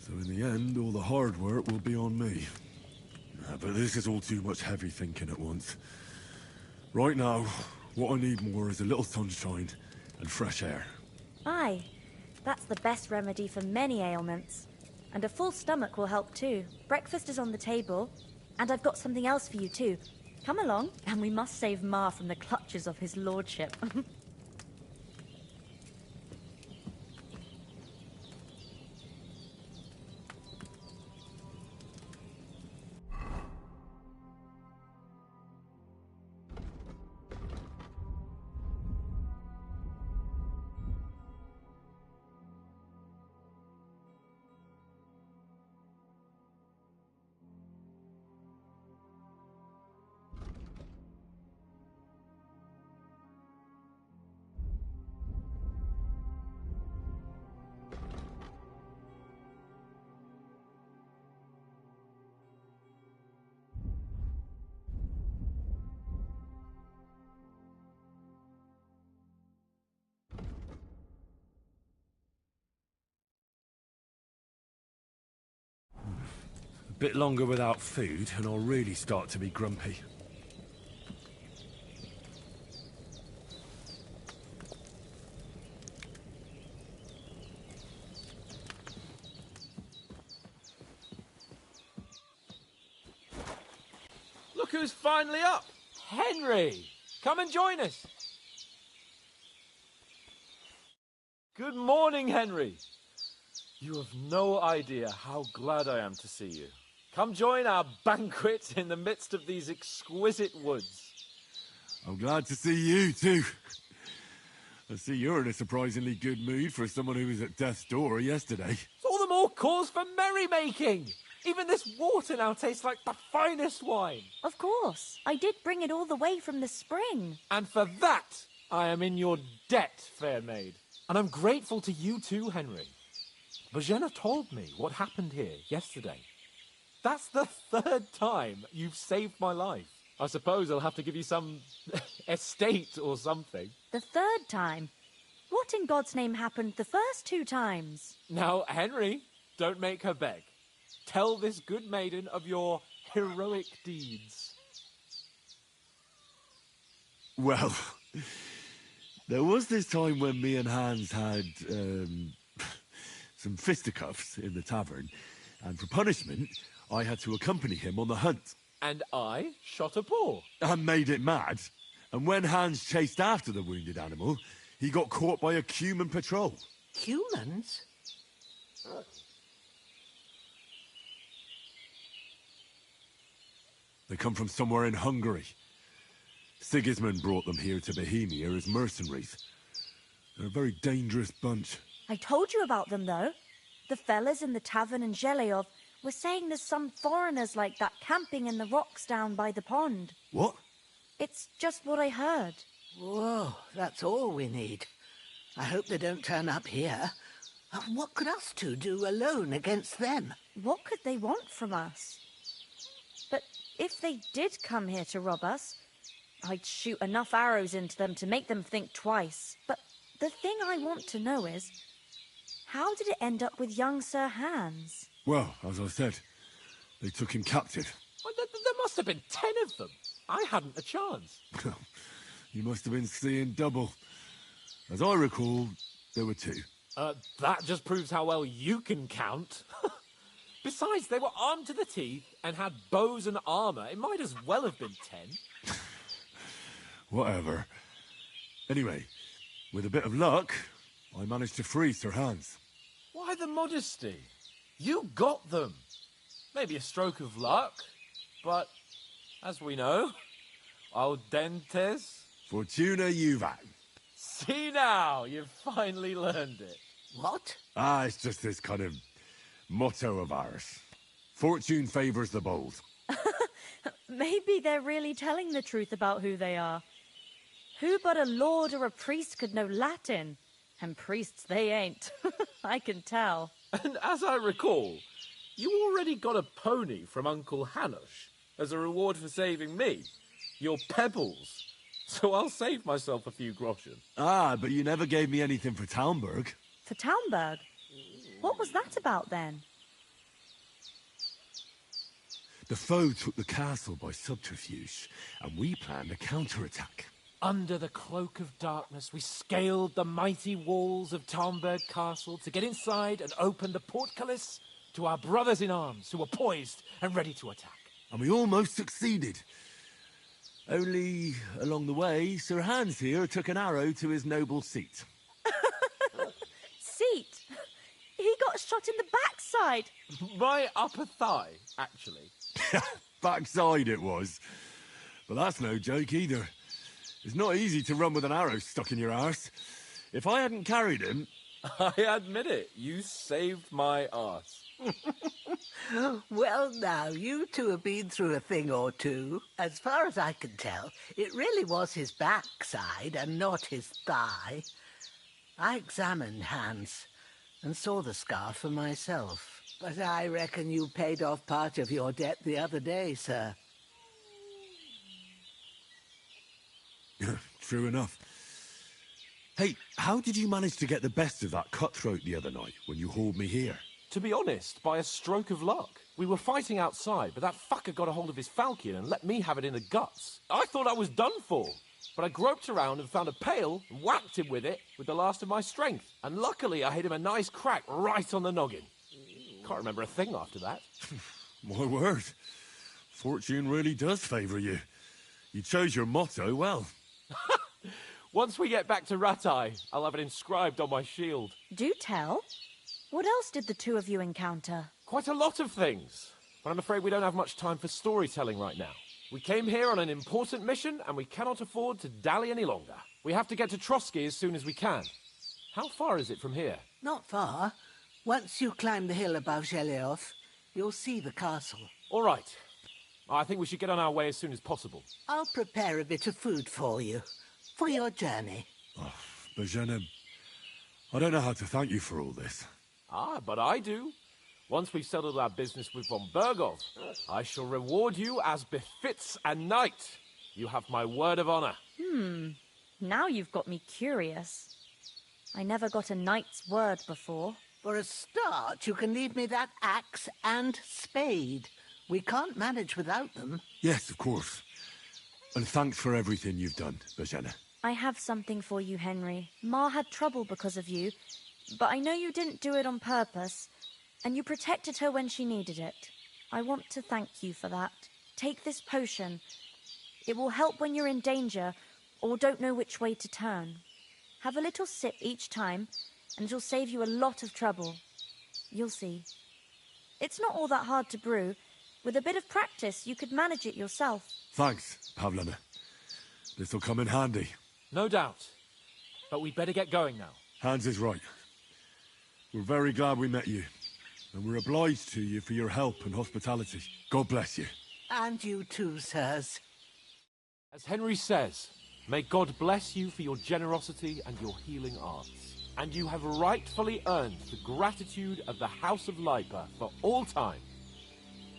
S1: So in the end, all the hard work will be on me. But this is all too much heavy thinking at once. Right now, what I need more is a little sunshine and fresh air.
S8: Aye, that's the best remedy for many ailments. And a full stomach will help too. Breakfast is on the table, and I've got something else for you too. Come along, and we must save Ma from the clutches of his lordship.
S1: A bit longer without food, and I'll really start to be grumpy.
S9: Look who's finally up! Henry! Come and join us! Good morning, Henry! You have no idea how glad I am to see you. Come join our banquet in the midst of these exquisite woods.
S1: I'm glad to see you, too. I see you're in a surprisingly good mood for someone who was at death's door yesterday.
S9: It's all the more cause for merrymaking! Even this water now tastes like the finest wine.
S8: Of course. I did bring it all the way from the spring.
S9: And for that, I am in your debt, fair maid. And I'm grateful to you too, Henry. Bojena told me what happened here yesterday. That's the third time you've saved my life. I suppose I'll have to give you some estate or something.
S8: The third time? What in God's name happened the first 2 times?
S9: Now, Henry, don't make her beg. Tell this good maiden of your heroic deeds.
S1: Well, there was this time when me and Hans had, some fisticuffs in the tavern, and for punishment, I had to accompany him on the hunt.
S9: And I shot a boar.
S1: And made it mad. And when Hans chased after the wounded animal, he got caught by a human patrol.
S2: Humans?
S1: They come from somewhere in Hungary. Sigismund brought them here to Bohemia as mercenaries. They're a very dangerous bunch.
S8: I told you about them, though. The fellas in the tavern in Zheleov were saying there's some foreigners like that camping in the rocks down by the pond.
S1: What?
S8: It's just what I heard.
S2: Whoa, that's all we need. I hope they don't turn up here. What could us two do alone against them?
S8: What could they want from us? But if they did come here to rob us, I'd shoot enough arrows into them to make them think twice. But the thing I want to know is, how did it end up with young Sir Hans?
S1: Well, as I said, they took him captive.
S9: Well, there must have been 10 of them. I hadn't a chance.
S1: You must have been seeing double. As I recall, there were 2.
S9: That just proves how well you can count. Besides, they were armed to the teeth and had bows and armor. It might as well have been 10.
S1: Whatever. Anyway, with a bit of luck, I managed to free Sir Hans.
S9: Why the modesty? You got them. Maybe a stroke of luck, but as we know, audentes.
S1: Fortuna juvat.
S9: See now, you've finally learned it.
S2: What?
S1: It's just this kind of motto of ours. Fortune favors the bold.
S8: Maybe they're really telling the truth about who they are. Who but a lord or a priest could know Latin? And priests they ain't. I can tell.
S9: And as I recall, you already got a pony from Uncle Hanush as a reward for saving me. Your pebbles. So I'll save myself a few groschen.
S1: Ah, but you never gave me anything for Talmberg.
S8: For Talmberg? What was that about then?
S1: The foe took the castle by subterfuge, and we planned a counterattack.
S9: Under the cloak of darkness, we scaled the mighty walls of Talmberg Castle to get inside and open the portcullis to our brothers in arms who were poised and ready to attack.
S1: And we almost succeeded. Only, along the way, Sir Hans here took an arrow to his noble seat.
S8: Seat? He got shot in the backside.
S9: My upper thigh, actually.
S1: Backside it was. But that's no joke either. It's not easy to run with an arrow stuck in your arse. If I hadn't carried him...
S9: I admit it, you saved my arse.
S2: Well, now, you two have been through a thing or two. As far as I can tell, it really was his backside and not his thigh. I examined Hans and saw the scar for myself. But I reckon you paid off part of your debt the other day, sir.
S1: True enough. Hey, how did you manage to get the best of that cutthroat the other night when you hauled me here?
S9: To be honest, by a stroke of luck. We were fighting outside, but that fucker got a hold of his falchion and let me have it in the guts. I thought I was done for, but I groped around and found a pail and whacked him with it with the last of my strength. And luckily I hit him a nice crack right on the noggin. Can't remember a thing after that.
S1: My word. Fortune really does favour you. You chose your motto well.
S9: Once we get back to Ratai, I'll have it inscribed on my shield.
S8: Do tell. What else did the two of you encounter?
S9: Quite a lot of things, but I'm afraid we don't have much time for storytelling right now. We came here on an important mission, and we cannot afford to dally any longer. We have to get to Trotsky as soon as we can. How far is it from here?
S2: Not far. Once you climb the hill above Zheleov, you'll see the castle.
S9: All right. I think we should get on our way as soon as possible.
S2: I'll prepare a bit of food for you, for your journey.
S1: Oh, Bozhena, I don't know how to thank you for all this.
S9: Ah, but I do. Once we've settled our business with von Bergov, I shall reward you as befits a knight. You have my word of honor.
S8: Now you've got me curious. I never got a knight's word before.
S2: For a start, you can leave me that axe and spade. We can't manage without them.
S1: Yes, of course. And thanks for everything you've done, Bozhena.
S8: I have something for you, Henry. Ma had trouble because of you, but I know you didn't do it on purpose, and you protected her when she needed it. I want to thank you for that. Take this potion. It will help when you're in danger or don't know which way to turn. Have a little sip each time, and it'll save you a lot of trouble. You'll see. It's not all that hard to brew. With a bit of practice, you could manage it yourself.
S1: Thanks, Pavlena. This'll come in handy.
S9: No doubt. But we better get going now.
S1: Hans is right. We're very glad we met you. And we're obliged to you for your help and hospitality. God bless you.
S2: And you too, sirs.
S9: As Henry says, may God bless you for your generosity and your healing arts. And you have rightfully earned the gratitude of the House of Lipa for all time.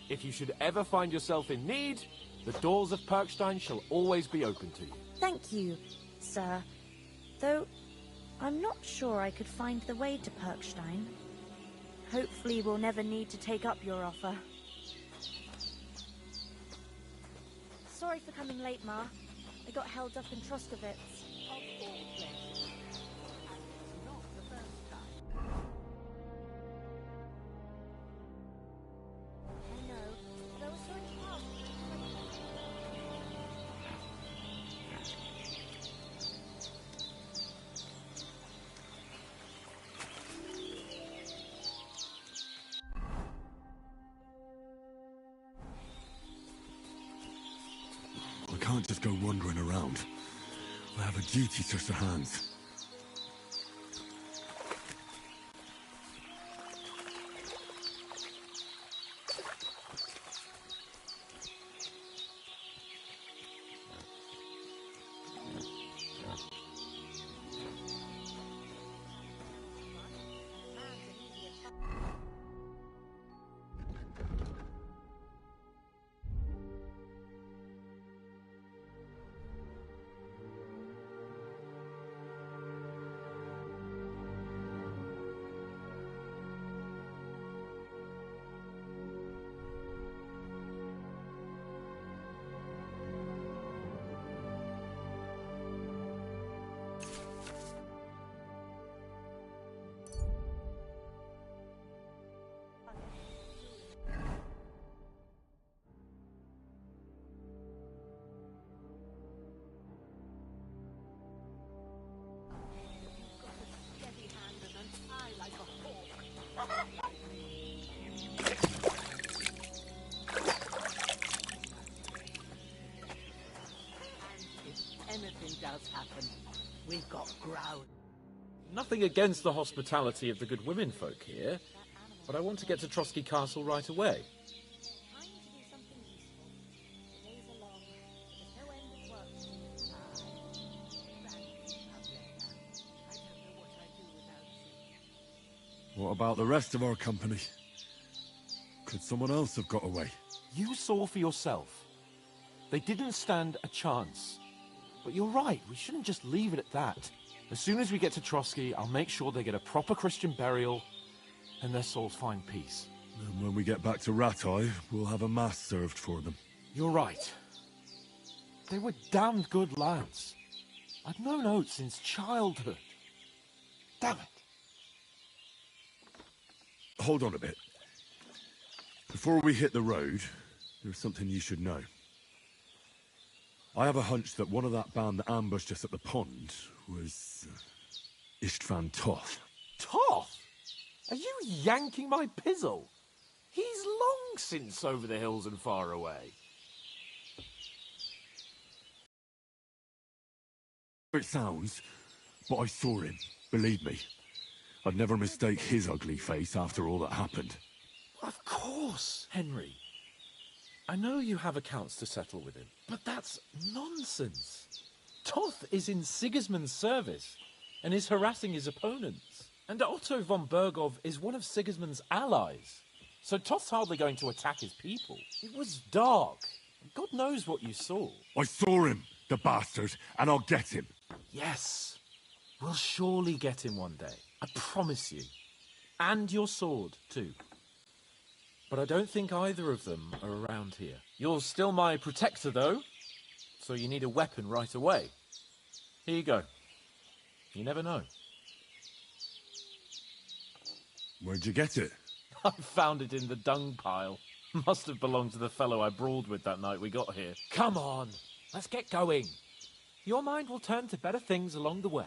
S9: If you should ever find yourself in need, the doors of Perkstein shall always be open to you.
S8: Thank you, sir. Though, I'm not sure I could find the way to Perkstein. Hopefully we'll never need to take up your offer. Sorry for coming late, Ma. I got held up in Troskowitz. I know. There was so much past.
S1: I can't just go wandering around. I have a duty to Sir Hans.
S2: anything does happen, we've got ground.
S9: Nothing against the hospitality of the good women folk here, but I want to get to Trotsky Castle right away.
S1: What about the rest of our company? Could someone else have got away?
S9: You saw for yourself. They didn't stand a chance. But you're right, we shouldn't just leave it at that. As soon as we get to Trotsky, I'll make sure they get a proper Christian burial and their souls find peace.
S1: And when we get back to Ratai, we'll have a mass served for them.
S9: You're right. They were damned good lads. I've known Oates since childhood. Damn it.
S1: Hold on a bit. Before we hit the road, there's something you should know. I have a hunch that one of that band that ambushed us at the pond was Istvan Toth.
S9: Toth? Are you yanking my pizzle? He's long since over the hills and far away.
S1: It sounds, but I saw him, believe me. I'd never mistake his ugly face after all that happened.
S9: Of course, Henry. I know you have accounts to settle with him, but that's nonsense. Toth is in Sigismund's service and is harassing his opponents. And Otto von Bergov is one of Sigismund's allies. So Toth's hardly going to attack his people. It was dark. God knows what you saw.
S1: I saw him, the bastard, and I'll get him.
S9: Yes. We'll surely get him one day. I promise you. And your sword, too. But I don't think either of them are around here. You're still my protector, though. So you need a weapon right away. Here you go. You never know.
S1: Where'd you get it?
S9: I found it in the dung pile. Must have belonged to the fellow I brawled with that night we got here. Come on, let's get going. Your mind will turn to better things along the way.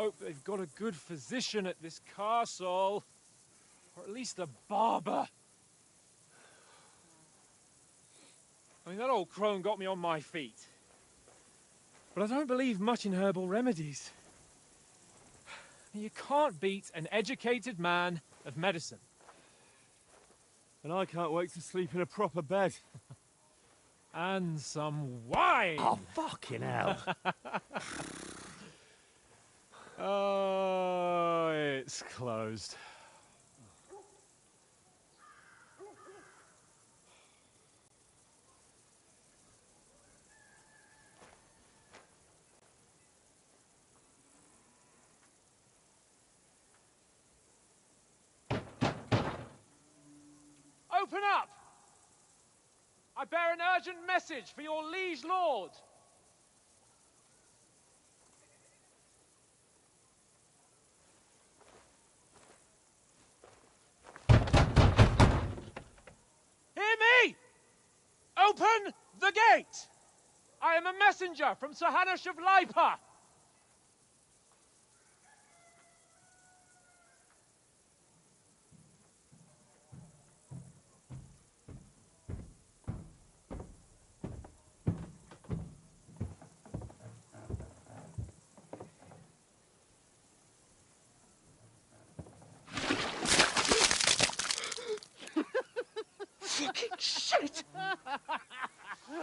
S9: hope they've got a good physician at this castle. Or at least a barber. I mean, that old crone got me on my feet. But I don't believe much in herbal remedies. You can't beat an educated man of medicine.
S1: And I can't wait to sleep in a proper bed.
S9: And some wine!
S6: Oh, fucking hell.
S9: Oh, it's closed. Open up! I bear an urgent message for your liege lord. Hear me! Open the gate! I am a messenger from Sir Hanush of Lipa.
S4: Fucking shit!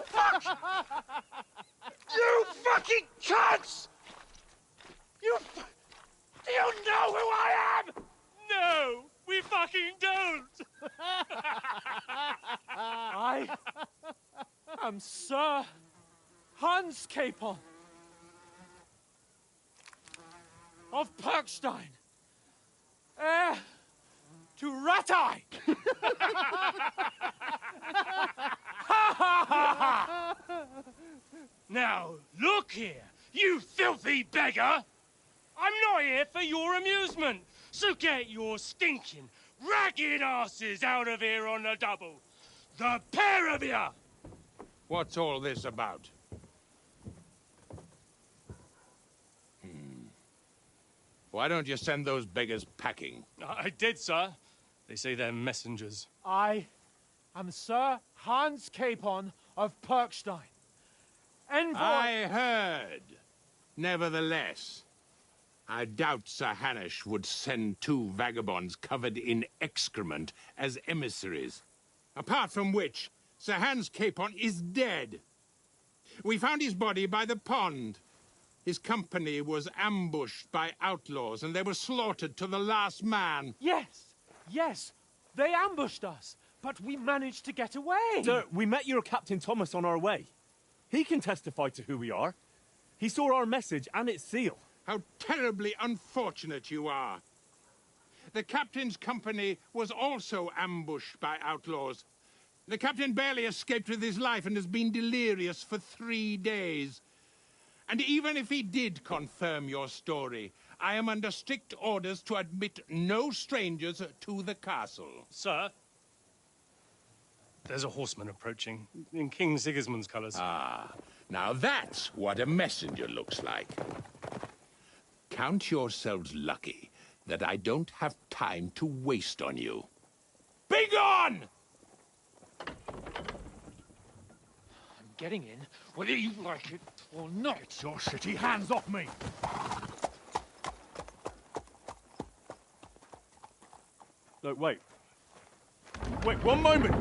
S4: Fuck! You fucking cunts! Do you know who I am?
S9: No, we fucking don't. I am Sir Hans Capon of Perkstein, heir to Ratai.
S4: Now, look here, you filthy beggar! I'm not here for your amusement, so get your stinking, ragged asses out of here on the double. The pair of you!
S10: What's all this about? Why don't you send those beggars packing?
S4: I did, sir. They say they're messengers.
S9: I am Sir Hans Capon of Perkstein, envoy.
S10: I heard. Nevertheless, I doubt Sir Hanush would send two vagabonds covered in excrement as emissaries. Apart from which, Sir Hans Capon is dead. We found his body by the pond. His company was ambushed by outlaws, and they were slaughtered to the last man.
S9: Yes, they ambushed us, but we managed to get away.
S6: Sir, we met your Captain Thomas on our way. He can testify to who we are. He saw our message and its seal.
S10: How terribly unfortunate you are. The captain's company was also ambushed by outlaws. The captain barely escaped with his life and has been delirious for 3 days. And even if he did confirm your story, I am under strict orders to admit no strangers to the castle.
S4: Sir, there's a horseman approaching, in King Sigismund's colours.
S10: Ah, now that's what a messenger looks like. Count yourselves lucky that I don't have time to waste on you. Be gone!
S9: I'm getting in, whether you like it or not.
S6: Your shitty hands off me! Look, wait. Wait, one moment!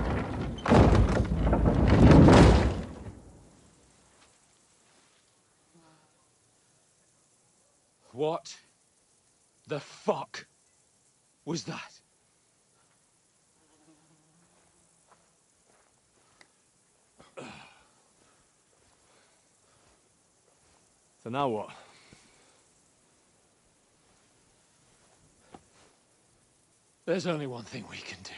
S4: What the fuck was that?
S6: So now what?
S9: There's only one thing we can do.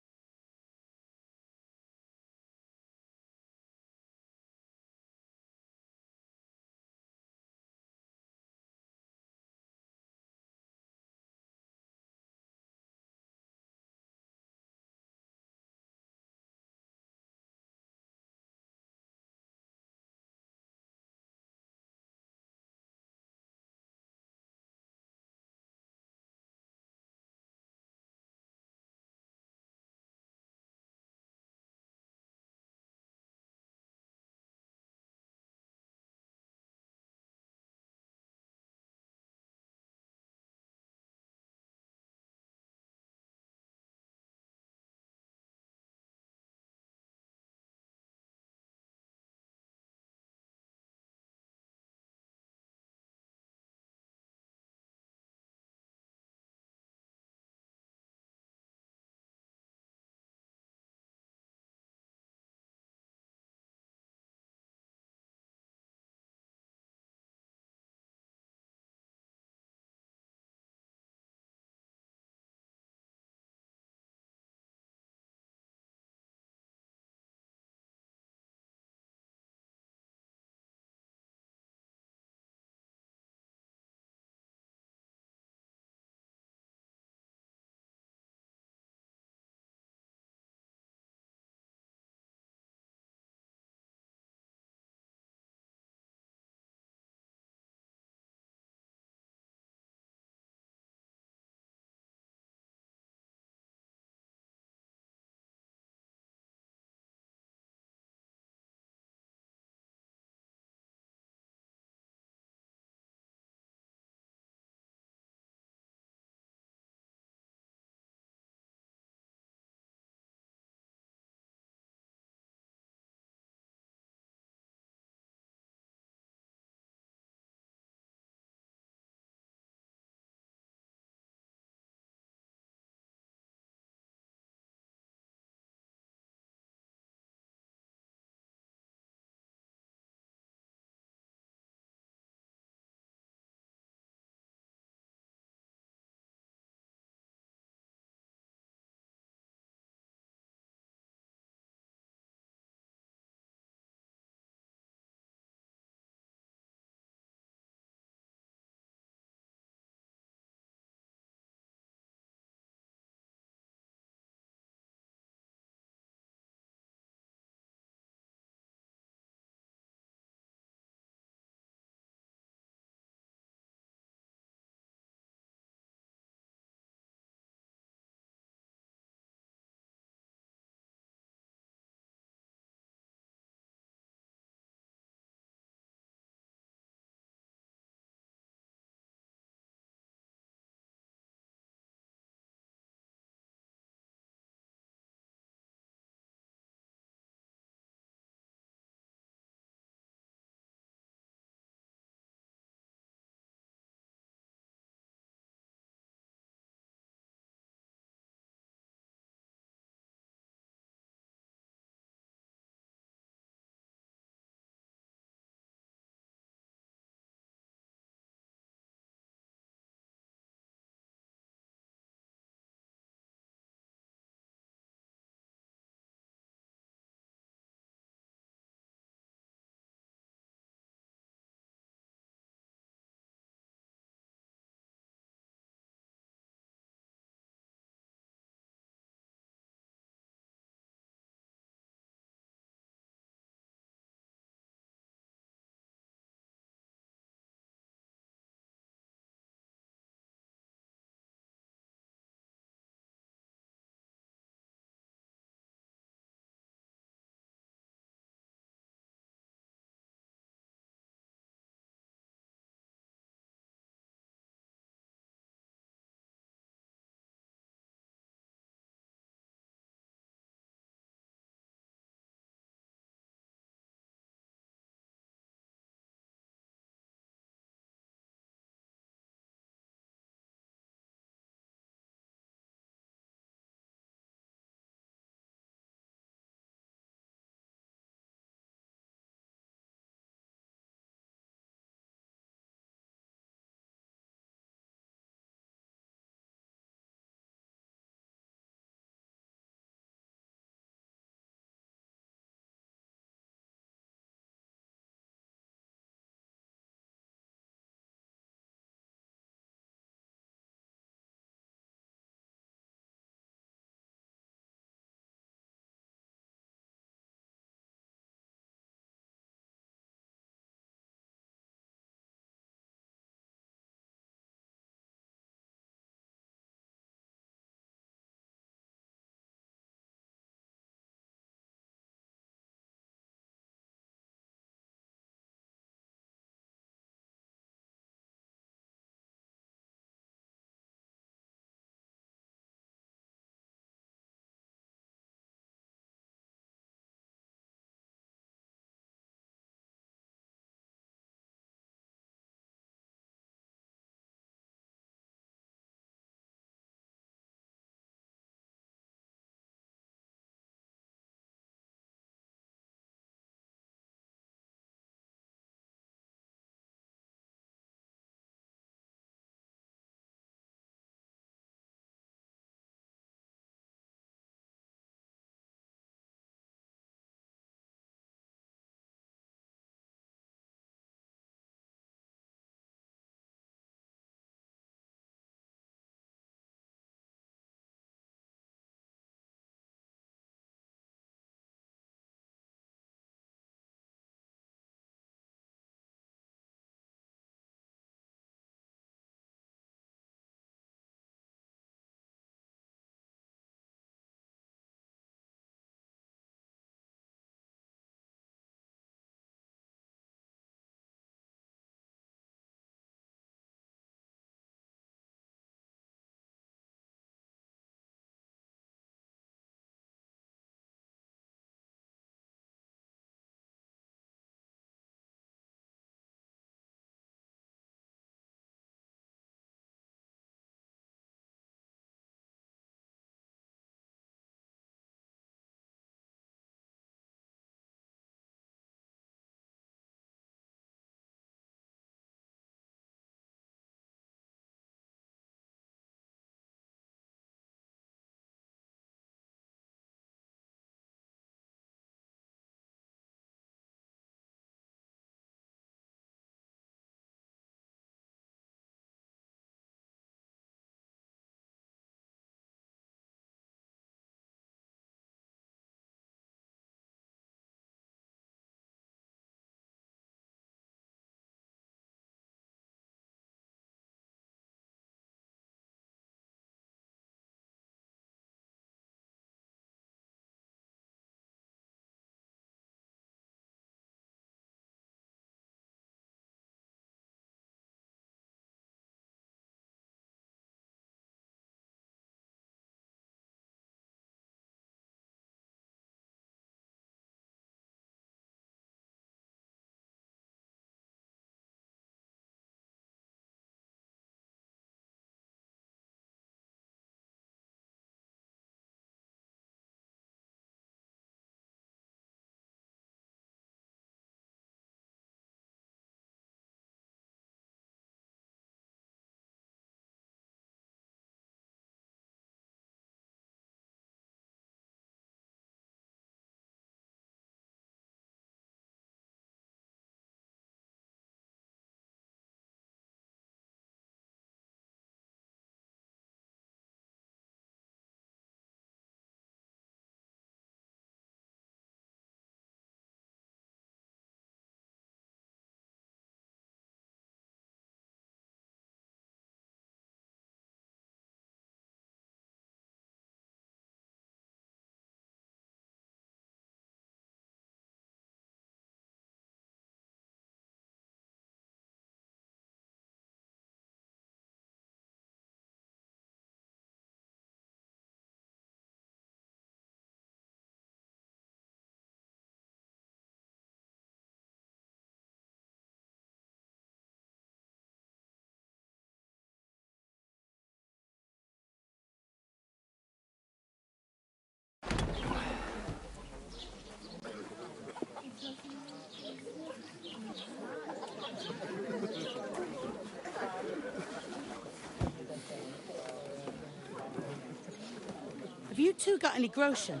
S11: Have you two got any groschen?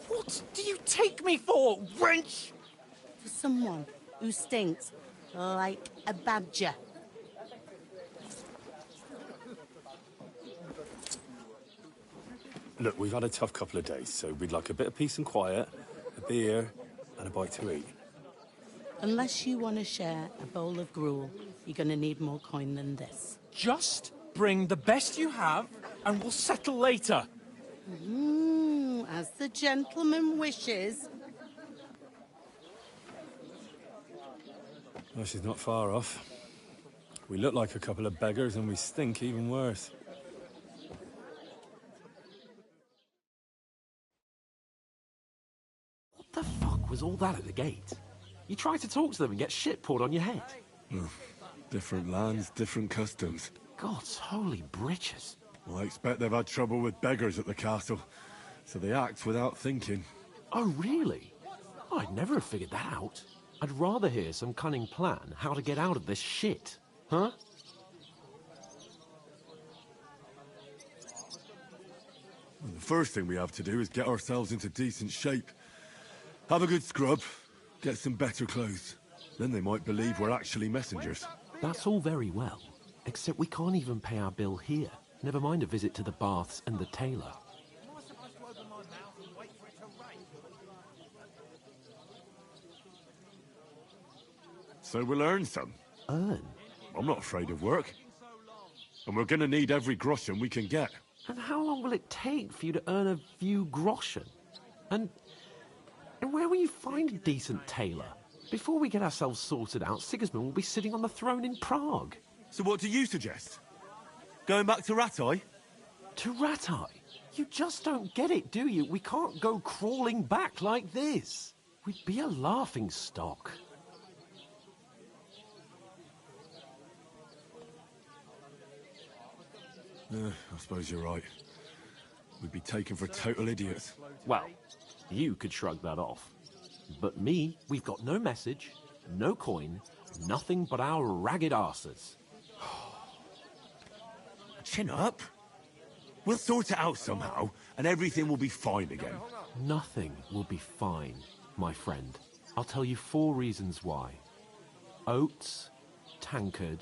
S6: What do you take me for, wench?
S11: For someone who stinks like a badger.
S1: Look, we've had a tough couple of days, so we'd like a bit of peace and quiet, a beer, and a bite to eat.
S11: Unless you want to share a bowl of gruel, you're going to need more coin than this.
S6: Just bring the best you have, and we'll settle later.
S11: As the gentleman wishes.
S1: Well, she's not far off. We look like a couple of beggars, and we stink even worse.
S9: What the fuck was all that at the gate? You try to talk to them and get shit poured on your head.
S1: Different lands, different customs.
S9: God's holy britches.
S1: Well, I expect they've had trouble with beggars at the castle, so they act without thinking.
S9: Oh, really? I'd never have figured that out. I'd rather hear some cunning plan how to get out of this shit. Huh?
S1: Well, the first thing we have to do is get ourselves into decent shape. Have a good scrub, get some better clothes. Then they might believe we're actually messengers.
S9: That's all very well, except we can't even pay our bill here. Never mind a visit to the baths and the tailor.
S1: So we'll earn some.
S9: Earn?
S1: I'm not afraid of work. And we're gonna need every groschen we can get.
S9: And how long will it take for you to earn a few groschen? And where will you find a decent tailor? Before we get ourselves sorted out, Sigismund will be sitting on the throne in Prague.
S1: So what do you suggest? Going back to Ratai?
S9: To Ratai? You just don't get it, do you? We can't go crawling back like this. We'd be a laughing stock.
S1: I suppose you're right. We'd be taken for total idiots.
S9: Well, you could shrug that off. But me, we've got no message, no coin, nothing but our ragged arses.
S1: Chin up. We'll sort it out somehow, and everything will be fine again.
S9: Nothing will be fine, my friend. I'll tell you 4 reasons why. Oates, Tankard,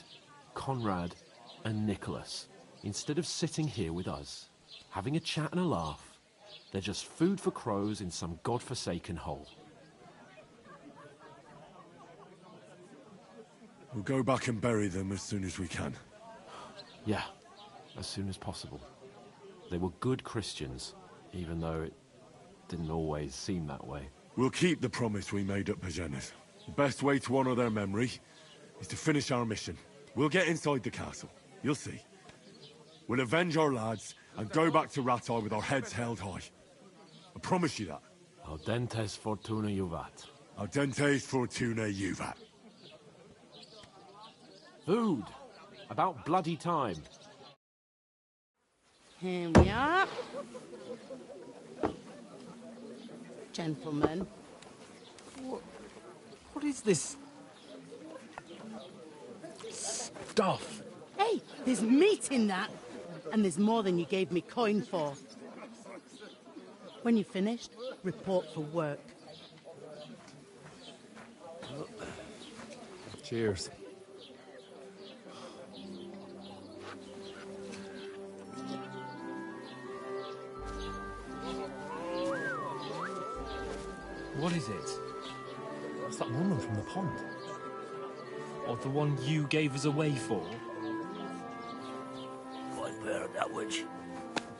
S9: Conrad, and Nicholas. Instead of sitting here with us, having a chat and a laugh, they're just food for crows in some godforsaken hole.
S1: We'll go back and bury them as soon as we can.
S9: Yeah, as soon as possible. They were good Christians, even though it didn't always seem that way.
S1: We'll keep the promise we made at Pagena's. The best way to honor their memory is to finish our mission. We'll get inside the castle. You'll see. We'll avenge our lads and go back to Ratai with our heads held high. I promise you that.
S9: Audentes fortuna juvat.
S1: Audentes fortuna juvat.
S9: Food. About bloody time.
S11: Here we are. Gentlemen.
S6: What is this stuff?
S11: Hey, there's meat in that. And there's more than you gave me coin for. When you're finished, report for work.
S1: Cheers.
S6: What is it? It's that woman from the pond. Or the one you gave us away for?
S12: I've heard that witch.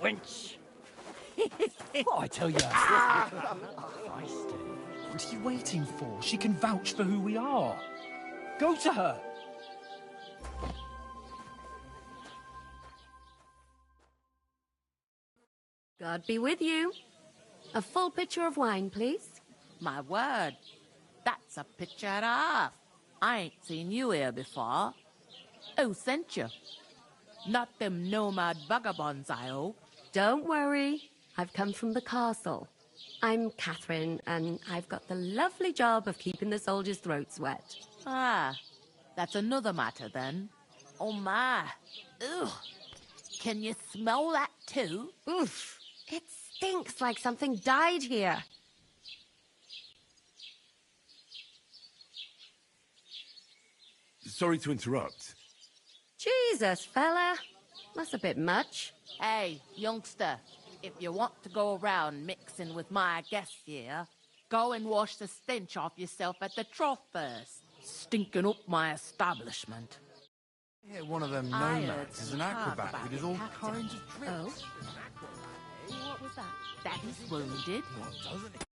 S12: Wench!
S6: Oh, I tell you. Christ. What are you waiting for? She can vouch for who we are. Go to her.
S13: God be with you. A full pitcher of wine, please.
S2: My word, that's a picture and a half. I ain't seen you here before. Who sent you? Not them nomad vagabonds, I hope.
S13: Don't worry. I've come from the castle. I'm Catherine, and I've got the lovely job of keeping the soldiers' throats wet.
S2: Ah, that's another matter then. Oh my. Ugh. Can you smell that too?
S13: Oof. It stinks like something died here.
S1: Sorry to interrupt.
S13: Jesus, fella. That's a bit much.
S14: Hey, youngster, if you want to go around mixing with my guests here, go and wash the stench off yourself at the trough first. Stinking up my establishment.
S6: Yeah, one of them
S14: I heard
S6: nomads is
S14: some
S6: an
S14: talk
S6: acrobat
S14: about
S6: who does
S14: your
S6: all
S14: captain.
S6: kinds of tricks.
S14: Oh? What was that? That he's wounded.
S6: What doesn't he?